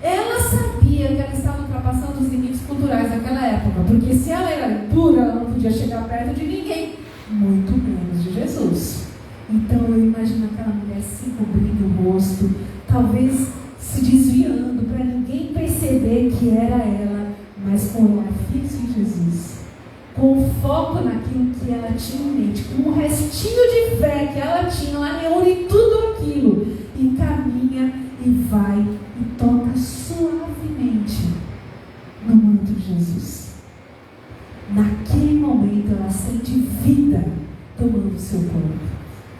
Ela sabia que ela estava ultrapassando os limites culturais daquela época, porque se ela era pura, ela não podia chegar perto de ninguém, muito menos de Jesus. Então eu imagino aquela mulher se cobrindo o rosto, talvez se desviando para ninguém perceber que era ela, mas com o olhar fixo em Jesus, com o foco naquilo que ela tinha em mente, com o restinho de fé que ela tinha, ela reúne tudo aquilo e caminha e vai e toca suavemente no manto de Jesus. Naquele momento ela sente vida tomando o seu corpo.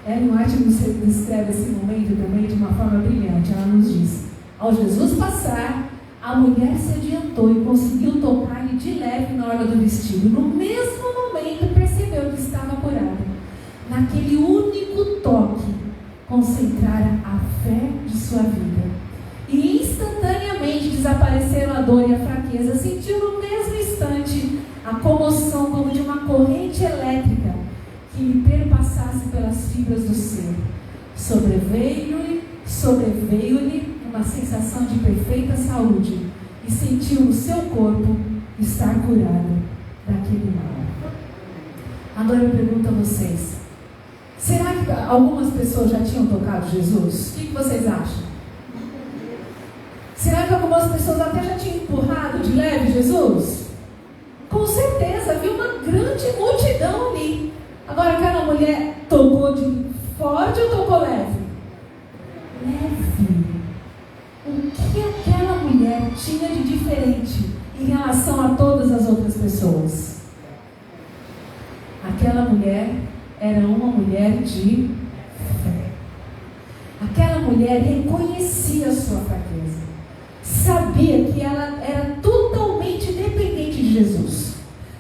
Ellen White nos descreve esse momento também de uma forma brilhante. Ela nos diz, ao Jesus passar, a mulher se adiantou e conseguiu tocar-lhe de leve na orla do vestido. No mesmo momento percebeu que estava curada. Naquele único toque, concentrara a fé de sua vida. E instantaneamente desapareceram a dor e a fraqueza. Sentiu no mesmo instante a comoção como de uma corrente elétrica que lhe perpassasse pelas fibras do ser. Sobreveio-lhe uma sensação de perfeita saúde e sentiu no seu corpo estar curado daquele mal. Agora eu pergunto a vocês, será que algumas pessoas já tinham tocado Jesus? O que vocês acham? Será que algumas pessoas até já tinham empurrado de leve Jesus? Com certeza, havia uma grande multidão ali. Agora, aquela mulher tocou de forte ou tocou leve? Leve. O que aquela mulher tinha de diferente em relação a todas as outras pessoas? Aquela mulher era uma mulher de fé. Aquela mulher reconhecia a sua fraqueza. Sabia que ela era totalmente dependente de Jesus.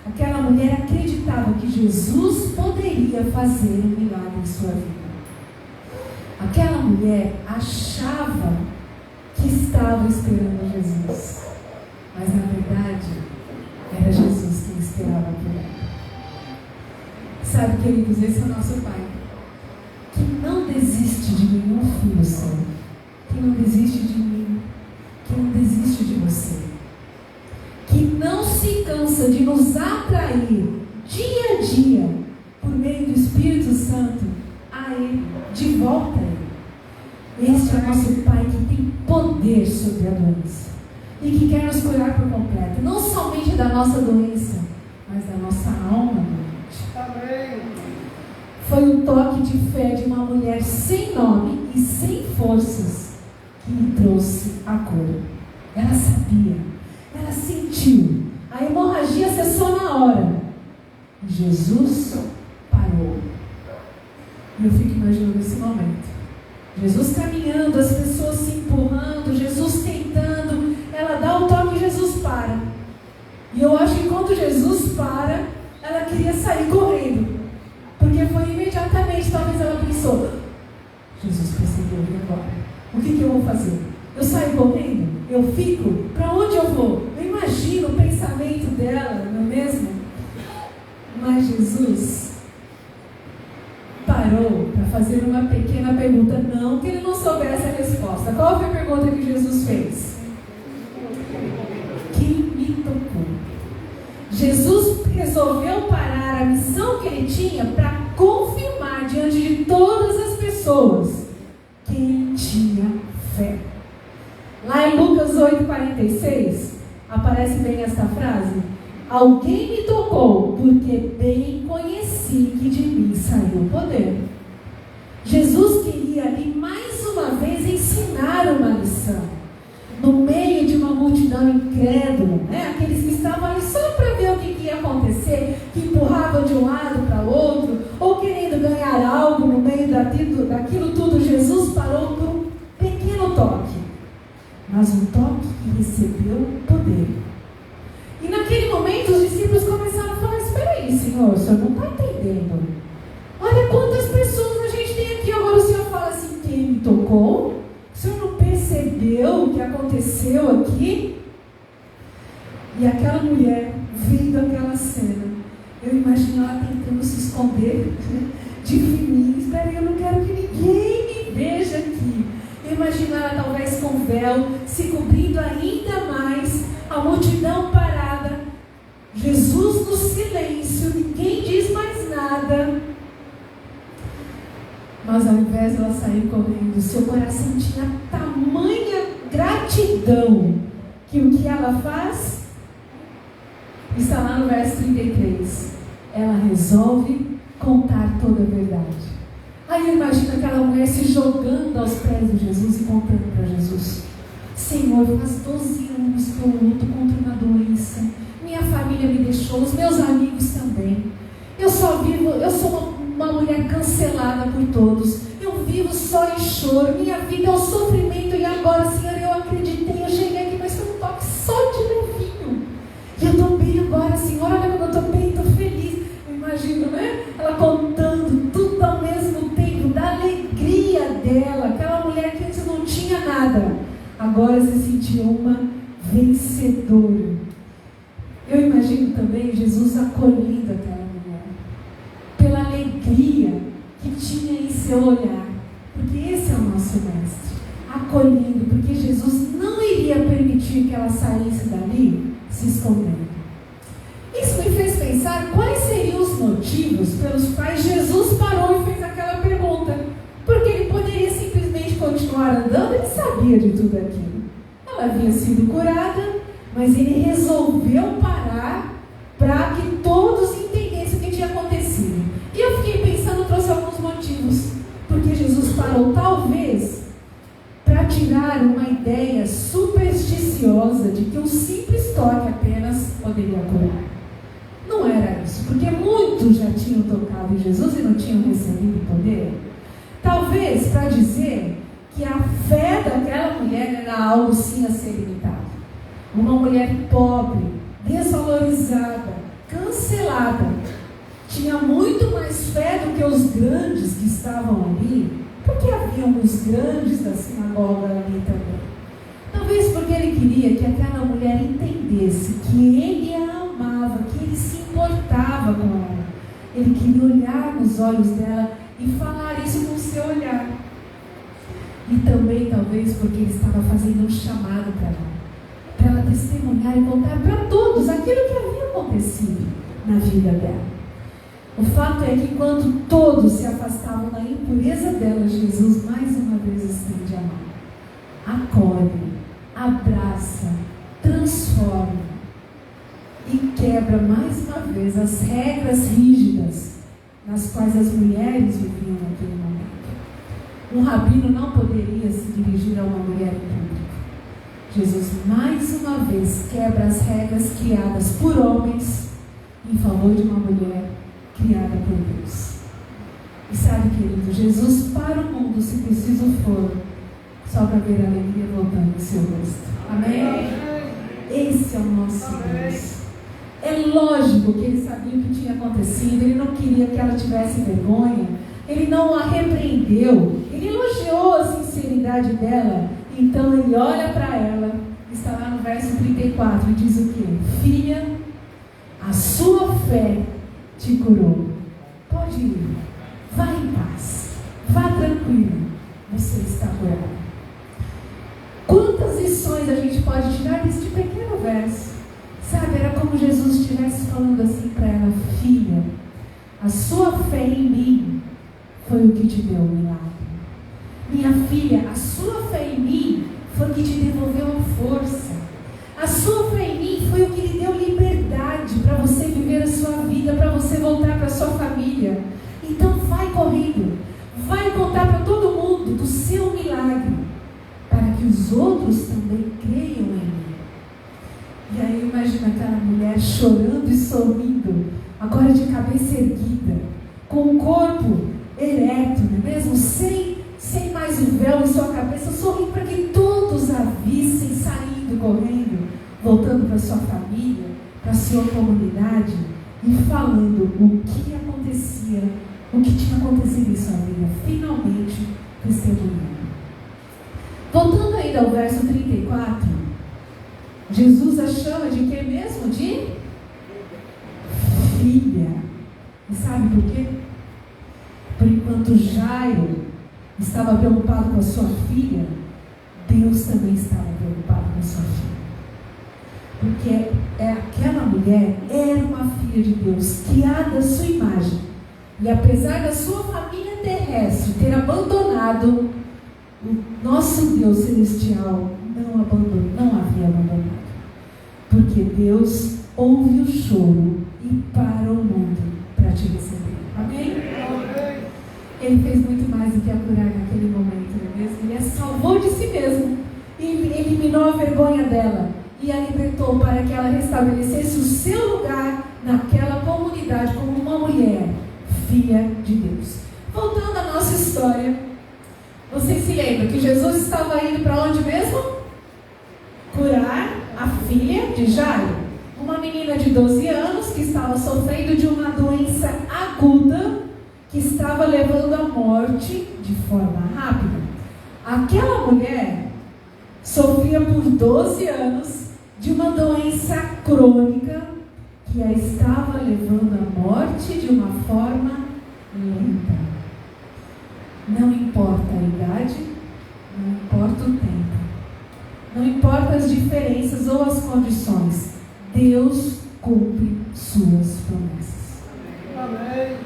Aquela mulher acreditava que Jesus poderia fazer um milagre em sua vida. Aquela mulher achava que estava esperando Jesus, mas na verdade era Jesus quem esperava por ela. Sabe, queridos, esse é o nosso Pai, que não desiste de nenhum filho seu, que não desiste de mim, que não desiste de você, que não se cansa de nos atrair dia a dia, por meio do Espírito Santo, a Ele, de volta a Ele. Este é o nosso Pai que tem poder sobre a doença e que quer nos curar por completo, não somente da nossa doença, mas da nossa alma doente. Foi um toque de fé de uma mulher sem nome e sem forças que lhe trouxe a cura. Ela sabia Ela sentiu. A hemorragia cessou na hora. E Jesus parou. E eu fico imaginando esse momento. Jesus caminhando, as pessoas se empurrando, Jesus tentando. Ela dá o toque e Jesus para. E eu acho que quando Jesus para, ela queria sair correndo. Porque foi imediatamente, talvez ela pensou, Jesus percebeu, e agora? O que eu vou fazer? Eu saio correndo? Eu fico? Para onde eu vou? Eu imagino o pensamento dela, não é mesmo? Mas Jesus parou para fazer uma pequena pergunta. Não que ele não soubesse a resposta. Qual foi a pergunta que Jesus fez? Quem me tocou? Jesus resolveu parar a missão que ele tinha para confirmar diante de todas as pessoas quem tinha fé. Lá em Lucas 8,46 aparece bem esta frase: alguém me tocou, porque bem conheci que de mim saiu o poder. Jesus queria ali mais uma vez ensinar uma lição. No meio de uma multidão incrédula, aqueles que estavam ali só para ver o que ia acontecer, que empurravam de um lado para o outro, ou querendo ganhar algo no meio daquilo tudo, Jesus parou por um pequeno toque. Mas um toque que recebeu poder. E naquele momento os discípulos começaram a falar: espera aí, Senhor, o Senhor não está entendendo. Olha quantas pessoas a gente tem aqui. Agora o Senhor fala assim: quem me tocou? O Senhor não percebeu o que aconteceu aqui? E aquela mulher, vendo aquela cena, eu imagino ela tentando se esconder de mim. Espera aí, eu não quero que ninguém me veja aqui. Eu imagino ela talvez com véu, se cobrindo ainda mais, a multidão parada, Jesus no silêncio, ninguém diz mais nada. Mas ao invés de ela sair correndo, seu coração tinha tamanha gratidão que o que ela faz? Está lá no verso 33. Ela resolve contar toda a verdade. Aí eu imagino aquela mulher se jogando aos pés de Jesus e contando para Jesus: Senhor, faz 12 anos que eu luto contra uma doença. Minha família me deixou, os meus amigos também. Eu sou uma mulher cancelada por todos. Eu vivo só em choro. Minha vida é um sofrimento. E agora, Senhor, eu acreditei. Eu cheguei aqui, mas foi um toque só de levinho. E eu estou bem agora, Senhor. Olha como eu estou bem, estou feliz. Eu imagino, ela contando tudo ao mesmo tempo, da alegria dela. Aquela mulher que antes não tinha nada, agora se sentiu uma vencedora. Eu imagino também Jesus acolhendo aquela mulher, pela alegria que tinha em seu olhar, porque esse é o nosso mestre, acolhendo, porque Jesus não iria permitir que ela saísse dali se escondendo. Isso me fez pensar quais seriam os motivos pelos quais Jesus parou e fez aquela pergunta, porque ele poderia simplesmente continuar andando. Ele sabia de tudo aquilo. Ela havia sido curada, mas ele resolveu parar para que todos entendessem o que tinha acontecido. E eu fiquei pensando, trouxe alguns motivos. Porque Jesus parou, talvez, para tirar uma ideia supersticiosa de que um simples toque apenas poderia curar. Não era isso, porque muitos já tinham tocado em Jesus e não tinham recebido poder. Talvez para dizer que a fé daquela mulher era algo sim a ser imitado. Uma mulher pobre, desvalorizada, cancelada, tinha muito mais fé do que os grandes que estavam ali, porque haviam os grandes da sinagoga ali também. Talvez porque ele queria que aquela mulher entendesse que ele a amava, que ele se importava com ela. Ele queria olhar nos olhos dela e falar isso com o seu olhar. E também talvez porque ele estava fazendo um chamado para ela testemunhar e contar para todos aquilo que havia acontecido na vida dela. O fato é que quando todos se afastavam da impureza dela, Jesus mais uma vez estende a mão, acolhe, abraça, transforma e quebra mais uma vez as regras rígidas nas quais as mulheres viviam naquele momento. Um rabino não poderia se dirigir a uma mulher em público. Jesus mais uma vez quebra as regras criadas por homens em favor de uma mulher criada por Deus. E sabe, querido, Jesus para o mundo, se preciso for, só para ver a alegria voltando no seu rosto. Amém? Esse é o nosso Deus. É lógico que ele sabia o que tinha acontecido, ele não queria que ela tivesse vergonha, ele não a repreendeu, ele elogiou a sinceridade dela. Então ele olha para ela, está lá no verso 34 e diz o quê? Filha, a sua fé te curou. Pode ir, vá em paz, vá tranquila, você está curada. Quantas lições a gente pode tirar deste pequeno verso? Sabe, era como Jesus estivesse falando assim para ela: filha, a sua fé em mim foi o que te deu o milagre. Minha filha, a sua fé em mim foi o que te devolveu a força. A sua fé em mim foi o que lhe deu liberdade para você viver a sua vida, para você voltar para a sua família. Então vai correndo, vai contar para todo mundo do seu milagre, para que os outros também creiam em mim. E aí imagina aquela mulher chorando e sorrindo, agora de cabeça erguida, com o corpo ereto, não é mesmo? Sem mais o véu em sua cabeça, sorrindo para que todos a vissem, saindo, correndo, voltando para sua família, para sua comunidade e falando o que acontecia, o que tinha acontecido em sua vida, finalmente testemunhando. Voltando ainda ao verso 34, Jesus a chama de quê mesmo? De filha. E sabe por quê? Por enquanto Jairo estava preocupado com a sua filha, Deus também estava preocupado com a sua filha. Porque aquela mulher era uma filha de Deus, criada à sua imagem. E apesar da sua família terrestre ter abandonado, o nosso Deus celestial não havia abandonado. Porque Deus ouve o choro e para o mundo para te receber. Amém? Ele fez muito mais do que a curar naquele momento, não é mesmo? Ele a salvou de si mesmo. Ele eliminou a vergonha dela e a libertou para que ela restabelecesse o seu lugar naquela comunidade como uma mulher, filha de Deus. Voltando à nossa história, vocês se lembram que Jesus estava indo para onde mesmo? Curar a filha de Jairo, uma menina de 12 anos que estava sofrendo de uma doença aguda que estava levando à morte de forma rápida. Aquela mulher sofria por 12 anos de uma doença crônica que a estava levando à morte de uma forma lenta. Não importa a idade, não importa o tempo, não importa as diferenças ou as condições, Deus cumpre suas promessas. Amém.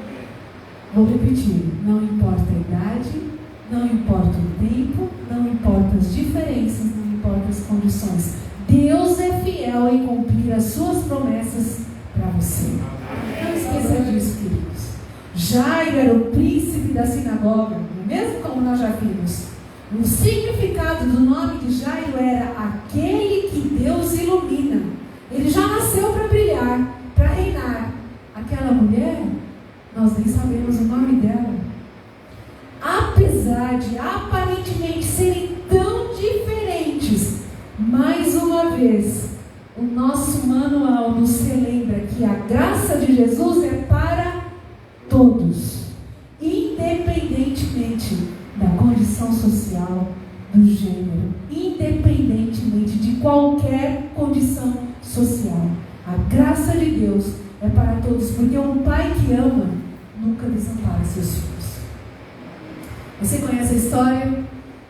Vou repetir, não importa a idade, não importa o tempo, não importa as diferenças, não importa as condições. Deus é fiel em cumprir as suas promessas para você. Não esqueça disso, queridos. Jairo era o príncipe da sinagoga, não é mesmo como nós já vimos? O significado do nome de Jairo era aquele que Deus ilumina. Ele já nasceu para brilhar, para reinar. Aquela mulher, nós nem sabemos o nome dela. Apesar de aparentemente serem tão diferentes, mais uma vez, o nosso manual nos relembra que a graça de Jesus é para todos, independentemente da condição social, do gênero, independentemente de qualquer condição social. A graça de Deus é para todos, porque um pai que ama nunca desampara seus filhos. Você conhece a história?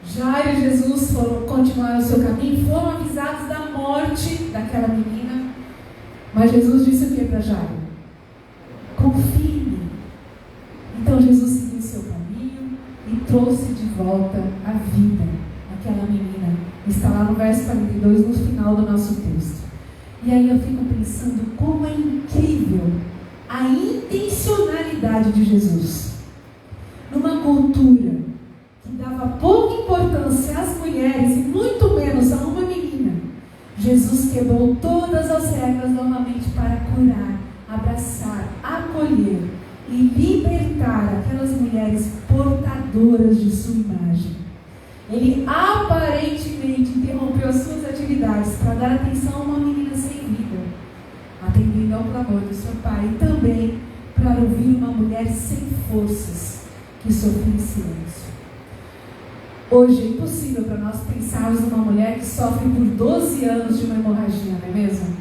Jairo e Jesus continuaram o seu caminho, foram avisados da morte daquela menina. Mas Jesus disse o que para Jairo? Confie em mim. Então Jesus seguiu o seu caminho e trouxe de volta a vida daquela menina. Está lá no verso 42, no final do nosso texto. E aí eu fico pensando como é incrível a intencionalidade de Jesus. Numa cultura que dava pouca importância às mulheres e muito menos a uma menina, Jesus quebrou todas as regras novamente para curar, abraçar, acolher e libertar aquelas mulheres portadoras de sua imagem. Ele aparentemente interrompeu as suas atividades para dar atenção a uma menina sem vida, atendendo ao clamor do seu pai, e também para ouvir uma mulher sem forças que sofria em silêncio. Hoje é impossível para nós pensarmos numa mulher que sofre por 12 anos de uma hemorragia, não é mesmo?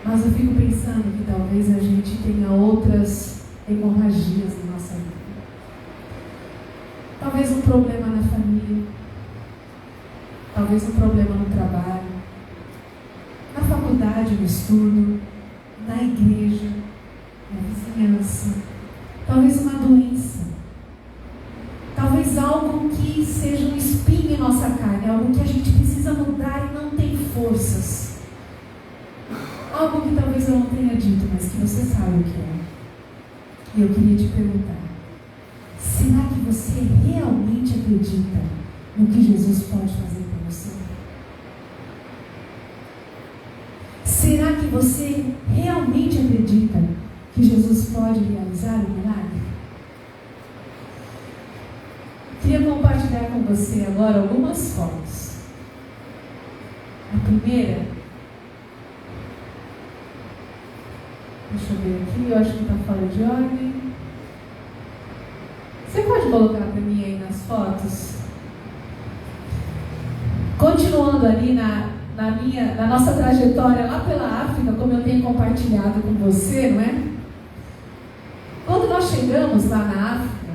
Mas eu fico pensando que talvez a gente tenha outras hemorragias na nossa vida. Talvez um problema na família, talvez um problema no trabalho, na faculdade, no estudo, na igreja, na vizinhança, talvez uma doença, talvez algo que seja um espinho em nossa carne, algo que a gente precisa mudar e não tem forças, algo que talvez eu não tenha dito, mas que você sabe o que é. E eu queria te perguntar: será que você realmente acredita no que Jesus pode fazer por você? Será que você realmente acredita que Jesus pode realizar um milagre? Queria compartilhar com você agora algumas fotos. A primeira, deixa eu ver aqui, eu acho que está fora de ordem. Você pode colocar para mim aí nas fotos? Continuando ali na nossa trajetória lá pela África, como eu tenho compartilhado com você, não é? Quando nós chegamos lá na África,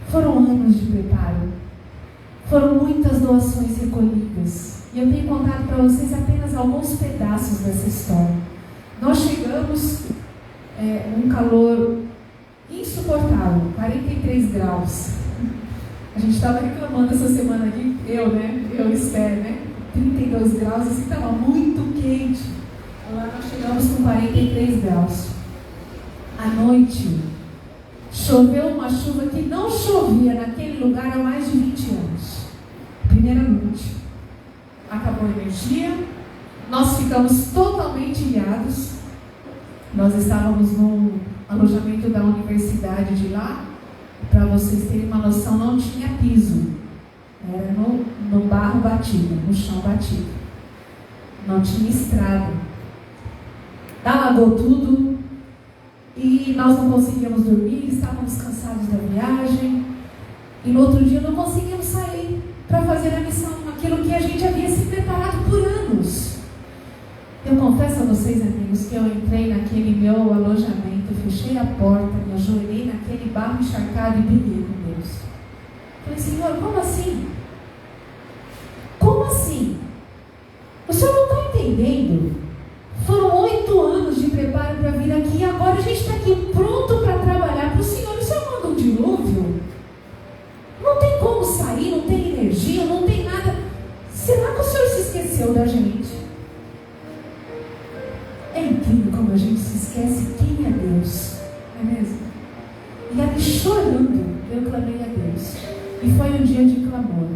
foram anos de preparo, foram muitas doações recolhidas, e eu tenho contado para vocês apenas alguns pedaços dessa história. Nós chegamos num calor insuportável, 43 graus. A gente estava reclamando essa semana aqui, eu e Esther, 32 graus, assim, estava muito quente. Lá nós chegamos com 43 graus. À noite, choveu uma chuva que não chovia naquele lugar há mais de 20 anos. Primeira noite. Acabou a energia, nós ficamos totalmente ilhados. Nós estávamos no alojamento da universidade de lá. Para vocês terem uma noção, não tinha piso. Era no barro batido, no chão batido. Não tinha estrada. Alagou tudo. E nós não conseguíamos dormir, estávamos cansados da viagem. E no outro dia não conseguíamos sair para fazer a missão, aquilo que a gente havia se preparado por anos. Eu confesso a vocês, amigos, que eu entrei naquele meu alojamento, fechei a porta, me ajoelhei naquele barro encharcado e briguei com Deus. Falei: Senhor, como assim? Como assim? O Senhor não está entendendo? Foram 8 anos de preparo para vir aqui e agora a gente está aqui pronto para trabalhar para o Senhor. O Senhor manda um dilúvio? Não tem como sair, não tem energia, não tem nada. Será que o Senhor se esqueceu da gente? É incrível como a gente se esquece quem é Deus, não é mesmo? E ali chorando, eu clamei a Deus. E foi um dia de clamor.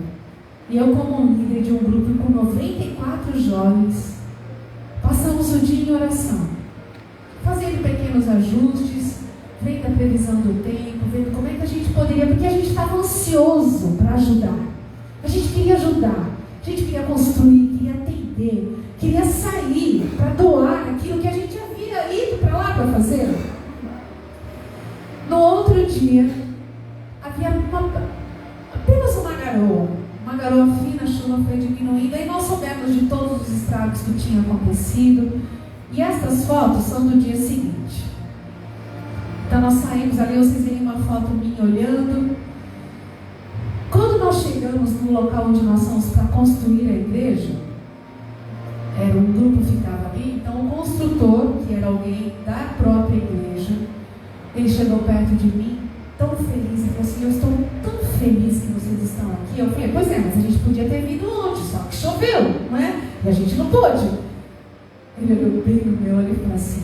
E eu, como um líder de um grupo com 94 jovens, passamos o dia em oração, fazendo pequenos ajustes, vendo a previsão do tempo, vendo como é que a gente poderia, porque a gente estava ansioso para ajudar. A gente queria ajudar, a gente queria construir, queria atender, queria sair para doar aquilo que a gente havia ido para lá para fazer. No outro dia, havia apenas uma garoa fina, a chuva foi diminuindo, e nós soubemos de todos os estragos que tinham acontecido. E estas fotos são do dia seguinte. Então nós saímos ali, vocês veem uma foto minha olhando. Quando nós chegamos no local onde nós fomos para construir a igreja, era um grupo que ficava ali, então o construtor, que era alguém da própria igreja, ele chegou perto de mim, tão feliz, e falou assim: eu estou tão feliz que vocês estão aqui. Eu falei: pois é, mas a gente podia ter vindo ontem, só que choveu, não é? E a gente não pôde. Ele olhou bem no meu olho e falou assim: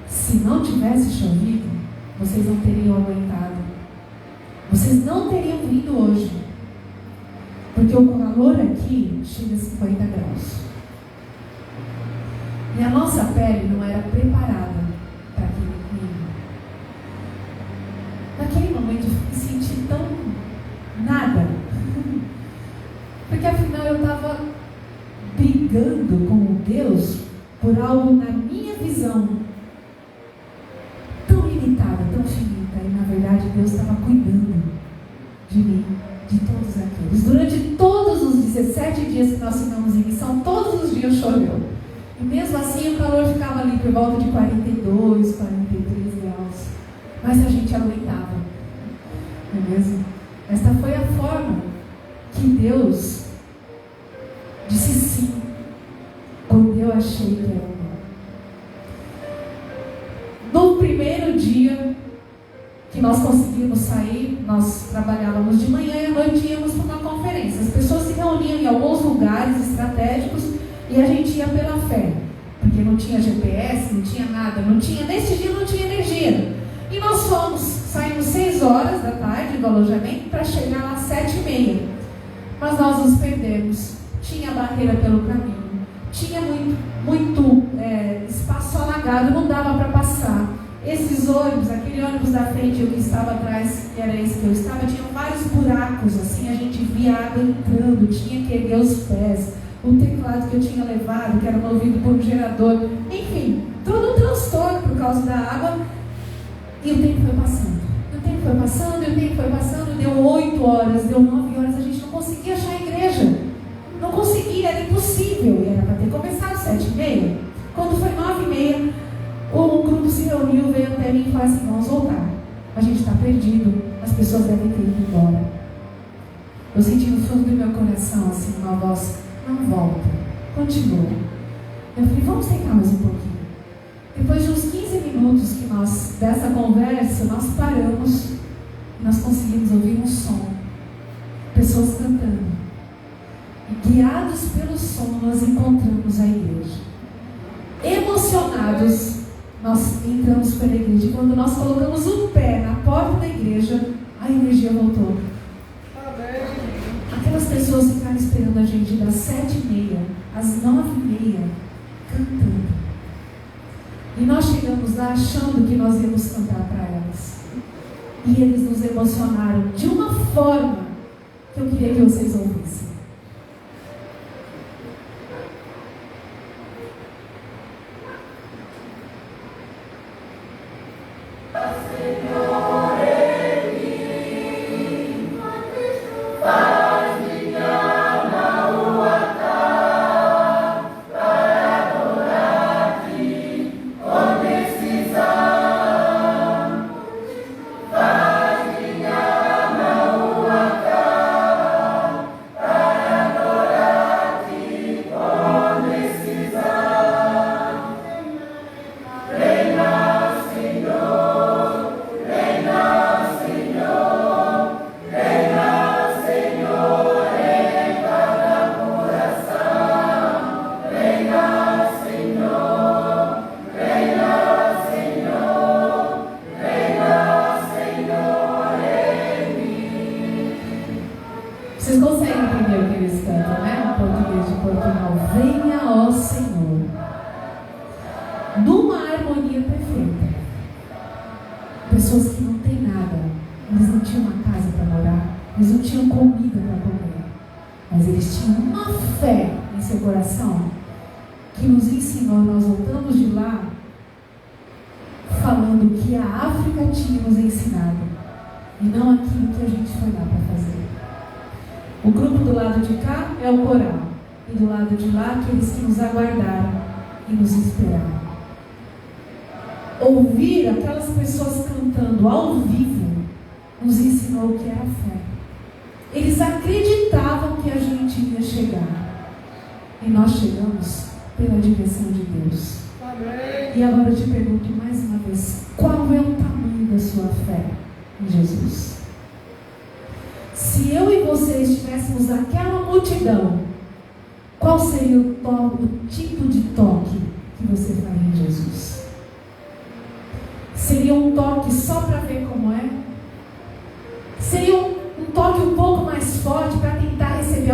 se não tivesse chovido, vocês não teriam aguentado. Vocês não teriam vindo hoje. Porque o calor aqui chega a 50 graus. E a nossa pele não era preparada para aquele clima. Naquele momento eu me senti tão nada. Porque afinal eu estava brigando com Deus por algo na minha visão tão limitada, tão finita. E na verdade Deus estava cuidando de mim, de todos aqueles. Durante todos os 17 dias que nós ficamos em missão, todos os dias choveu. E mesmo assim o calor ficava ali por volta de 42, 43 graus. Mas a gente aguentava. Não é mesmo? Esta foi a forma que Deus disse sim, quando eu achei que era não. No primeiro dia que nós conseguimos sair, nós trabalhávamos de manhã e à noite íamos para uma conferência. As pessoas se reuniam em alguns lugares estratégicos e a gente ia pela fé, porque não tinha GPS, não tinha nada, nesse dia não tinha energia. E nós saímos 6 horas da tarde do alojamento para chegar lá às 7h30. Mas nós nos perdemos. Tinha barreira pelo caminho, tinha muito espaço alagado, não dava para passar. Esses ônibus, aquele ônibus da frente e o que estava atrás, que era esse que eu estava, tinham vários buracos, assim, a gente via água entrando, tinha que erguer os pés. O teclado que eu tinha levado, que era movido por um gerador, enfim, todo um transtorno por causa da água. E o tempo foi passando, deu 8 horas, deu 9 horas, a gente não conseguia achar a igreja. Não conseguia, era impossível. E era para ter começado às 7h30. Quando foi 9h30, um grupo se reuniu, veio até mim e falou assim: vamos voltar. A gente está perdido, as pessoas devem ter ido embora. Eu senti no fundo do meu coração assim, uma voz: não volta, continua. Eu falei: vamos tentar mais um pouquinho. Depois de uns 15 minutos dessa conversa, nós paramos e nós conseguimos ouvir um som. Pessoas cantando. E guiados pelo som, nós encontramos a igreja. Emocionados, nós entramos pela igreja. E quando nós colocamos o pé na porta da igreja, a energia voltou. Aquelas pessoas ficaram esperando a gente das 7h30 às 9h30, cantando. E nós chegamos lá achando que nós íamos cantar para elas. E eles nos emocionaram de uma forma que eu queria que vocês ouvissem. Vocês conseguem entender o que eles cantam, né? No português de Portugal. Venha, ó Senhor. Numa harmonia perfeita. Pessoas que não têm nada. Eles não tinham uma casa para morar. Eles não tinham comida para comer. Mas eles tinham uma fé em seu coração que nos ensinou. Nós voltamos de lá falando que a África tinha nos ensinado e não aquilo que a gente foi lá para fazer. O grupo do lado de cá é o coral, e do lado de lá aqueles que nos aguardaram e nos esperaram. Ouvir aquelas pessoas cantando ao vivo nos ensinou o que era fé. Eles acreditavam que a gente ia chegar, e nós chegamos pela direção de Deus. E agora eu te pergunto mais uma vez: qual é o tamanho da sua fé em Jesus? Se eu e você estivéssemos naquela multidão, qual seria o tipo de toque que você faria em Jesus? Seria um toque só para ver como é? Seria um toque um pouco mais forte para tentar receber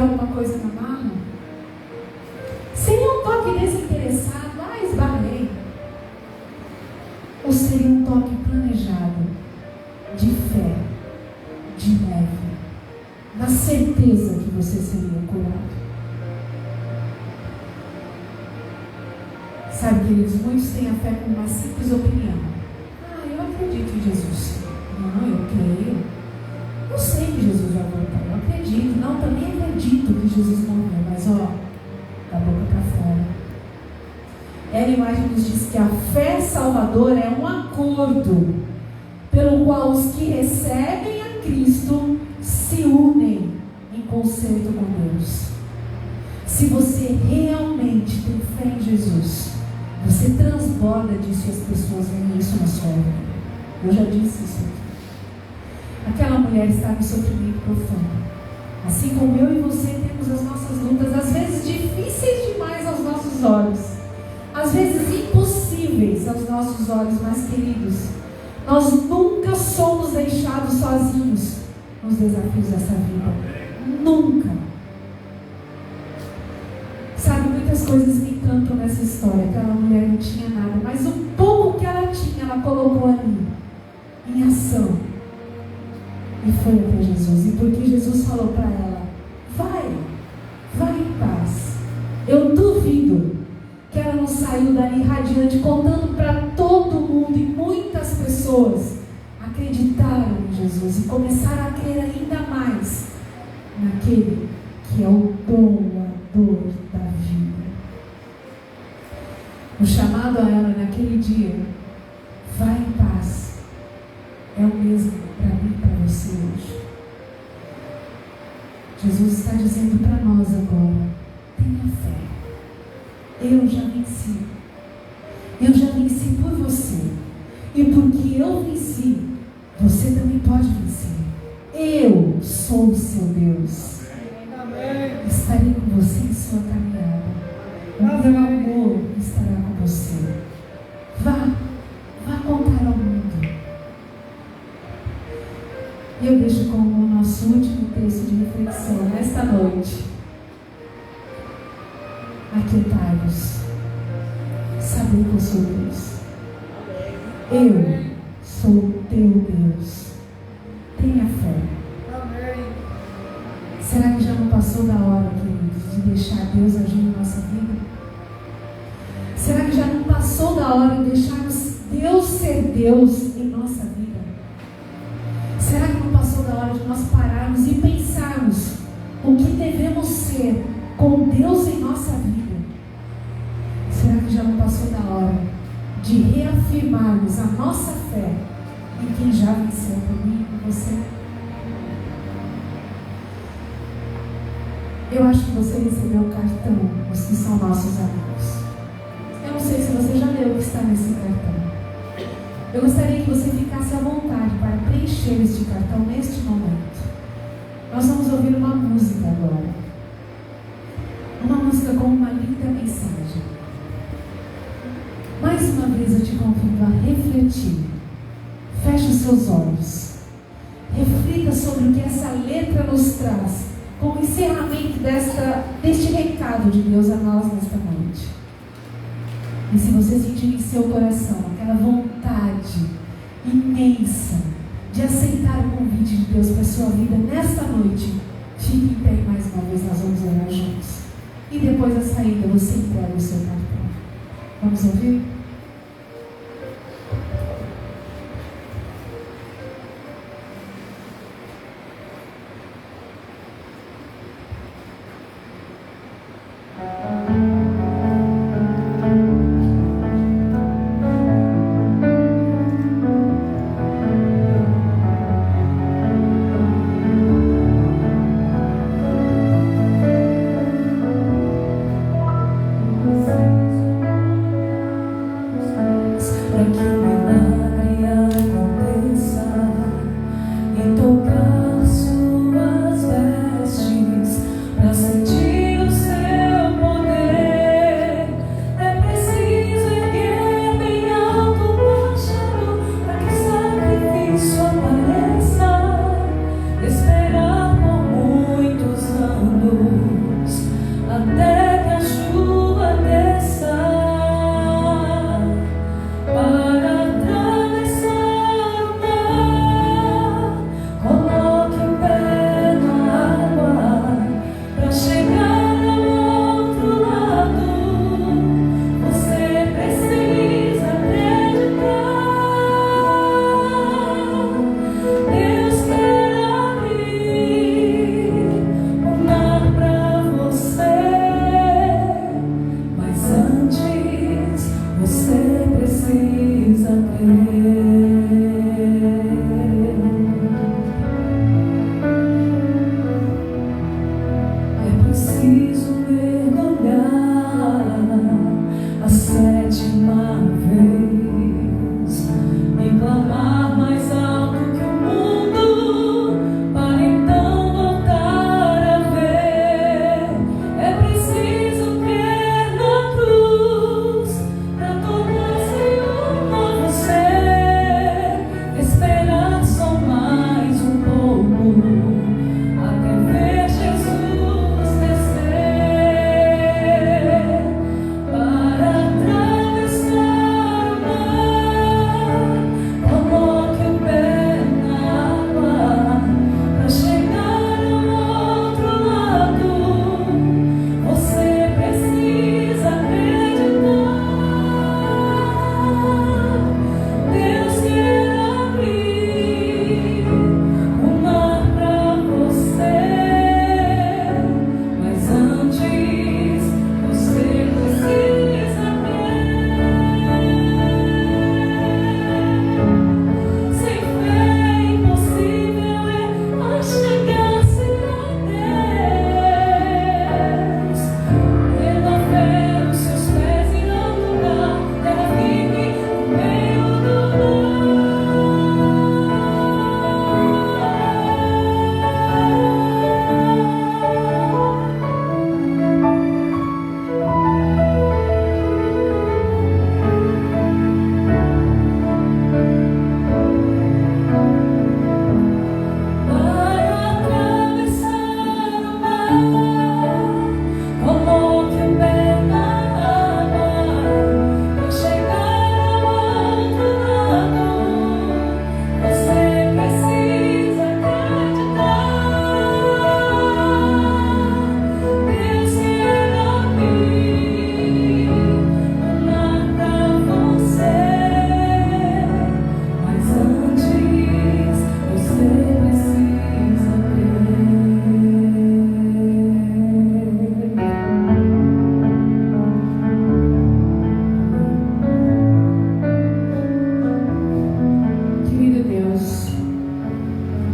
certeza que você seria curado. Sabe, queridos, muitos têm a fé como uma simples opinião. Eu acredito em Jesus. Não, eu creio. Eu sei que Jesus vai voltar. Eu acredito. Não, também acredito que Jesus morreu. Mas, da boca para fora. Ellen White nos diz que a fé salvadora é um acordo pelo qual os que recebem a Cristo se unem em concerto com Deus. Se você realmente tem fé em Jesus, você transborda disso e as pessoas veem isso na sua vida. Eu já disse isso aqui. Aquela mulher estava em sofrimento profundo. Assim como eu e você temos as nossas lutas, às vezes difíceis demais aos nossos olhos, às vezes impossíveis aos nossos olhos mais queridos. Nós nunca somos deixados sozinhos nos desafios dessa vida. Nunca. Sabe, muitas coisas me encantam nessa história. Aquela mulher não tinha nada, mas o pouco que ela tinha, ela colocou ali, em ação. E foi até Jesus. E porque Jesus falou para ela, vai em paz. Eu duvido que ela não saiu dali radiante, contando para todo mundo, e muitas pessoas acreditaram em Jesus e começaram a crer ainda mais naquele que é o doador da vida. O chamado a ela naquele dia, vai em paz, é o mesmo para mim e para você hoje. Jesus está dizendo para nós agora, tenha fé. Eu já venci. Eu já venci por você. E porque eu venci, você também pode vencer. Eu sou o seu Deus. Amém. Estarei com você em sua caminhada. O meu amor estará com você. Vá contar ao mundo. E eu deixo como o nosso último texto de reflexão nesta noite. Aquietai-vos. Saber que eu sou Deus. Eu sou o teu Deus. Tenha fé. Será que já não passou da hora, queridos, de deixar Deus agir em nossa vida? Será que já não passou da hora de deixarmos Deus ser Deus em nossa vida? Será que não passou da hora de nós pararmos e pensarmos o que devemos ser com Deus em nossa vida? Será que já não passou da hora de reafirmarmos a nossa fé em quem já venceu por mim e por você? Eu acho que você recebeu o cartão, os que são nossos amigos. Eu não sei se você já leu o que está nesse cartão. Eu gostaria que você ficasse à vontade para preencher este cartão neste momento. Nós vamos ouvir uma música agora. Uma música com uma linda mensagem. Mais uma vez eu te convido a refletir. Feche os seus olhos. Reflita sobre o que essa letra nos traz como encerramento deste recado de Deus a nós nesta noite. E se você sentir em seu coração aquela vontade imensa de aceitar o convite de Deus para a sua vida nesta noite, fique em pé e mais uma vez nós vamos orar juntos. E depois da saída você entrega o seu cartão. Vamos ouvir?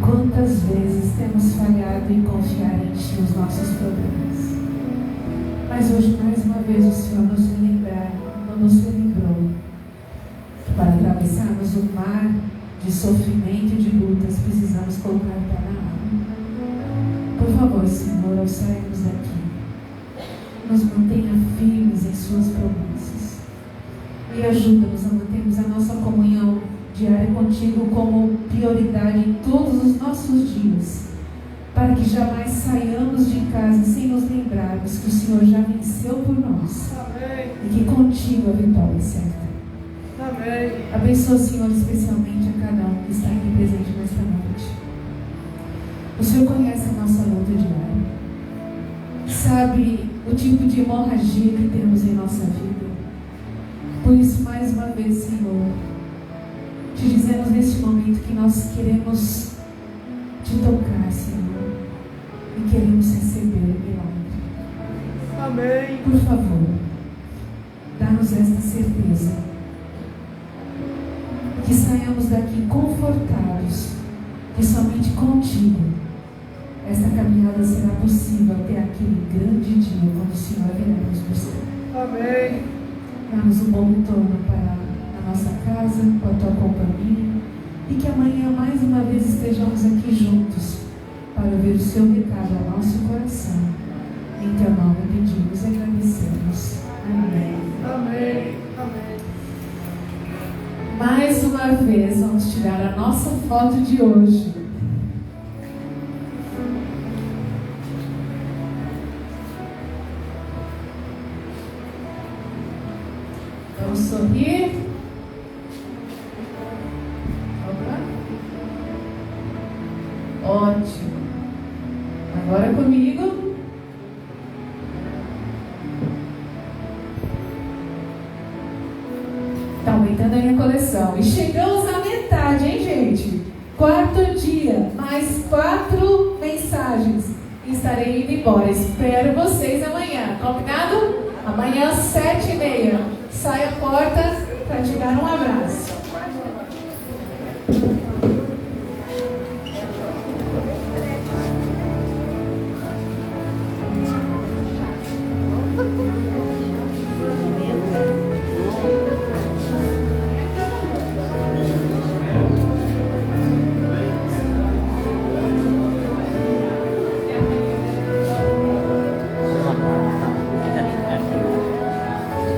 quantas vezes temos falhado em confiar em Ti os nossos problemas. Mas hoje, mais uma vez, o Senhor nos lembrou que para atravessarmos o mar de sofrimento e de lutas, precisamos colocar o pé na água. Por favor, Senhor, ao sairmos daqui, nos mantenha firmes em Suas promessas e ajuda-nos a mantermos a nossa comunhão diária contigo como prioridade em todos os nossos dias, para que jamais saiamos de casa sem nos lembrarmos que o Senhor já venceu por nós. Amém. E que contigo a vitória é certa. Amém. Abençoa, Senhor, especialmente a cada um que está aqui presente nesta noite. O Senhor conhece a nossa luta diária, sabe o tipo de hemorragia que temos em nossa vida. Por isso, mais uma vez, Senhor, te dizemos neste momento que nós queremos te tocar, Senhor, e queremos receber o milagre. Amém. Por favor, dá-nos esta certeza, que saiamos daqui confortados, que somente contigo esta caminhada será possível até aquele grande dia quando o Senhor virá nos buscar. Amém. Dá-nos um bom retorno para a nossa casa, com a tua companhia, e que amanhã mais uma vez estejamos aqui juntos para ouvir o seu recado ao nosso coração. Em teu nome pedimos e agradecemos. Amém. Amém. Amém. Mais uma vez vamos tirar a nossa foto de hoje. Vamos sorrir. Ótimo. Agora comigo. Está aumentando a minha coleção. E chegamos à metade, hein, gente? 4 dia, mais 4 mensagens. E estarei indo embora. Espero vocês amanhã. Combinado? Amanhã, 7h30. Sai a porta para te dar um abraço.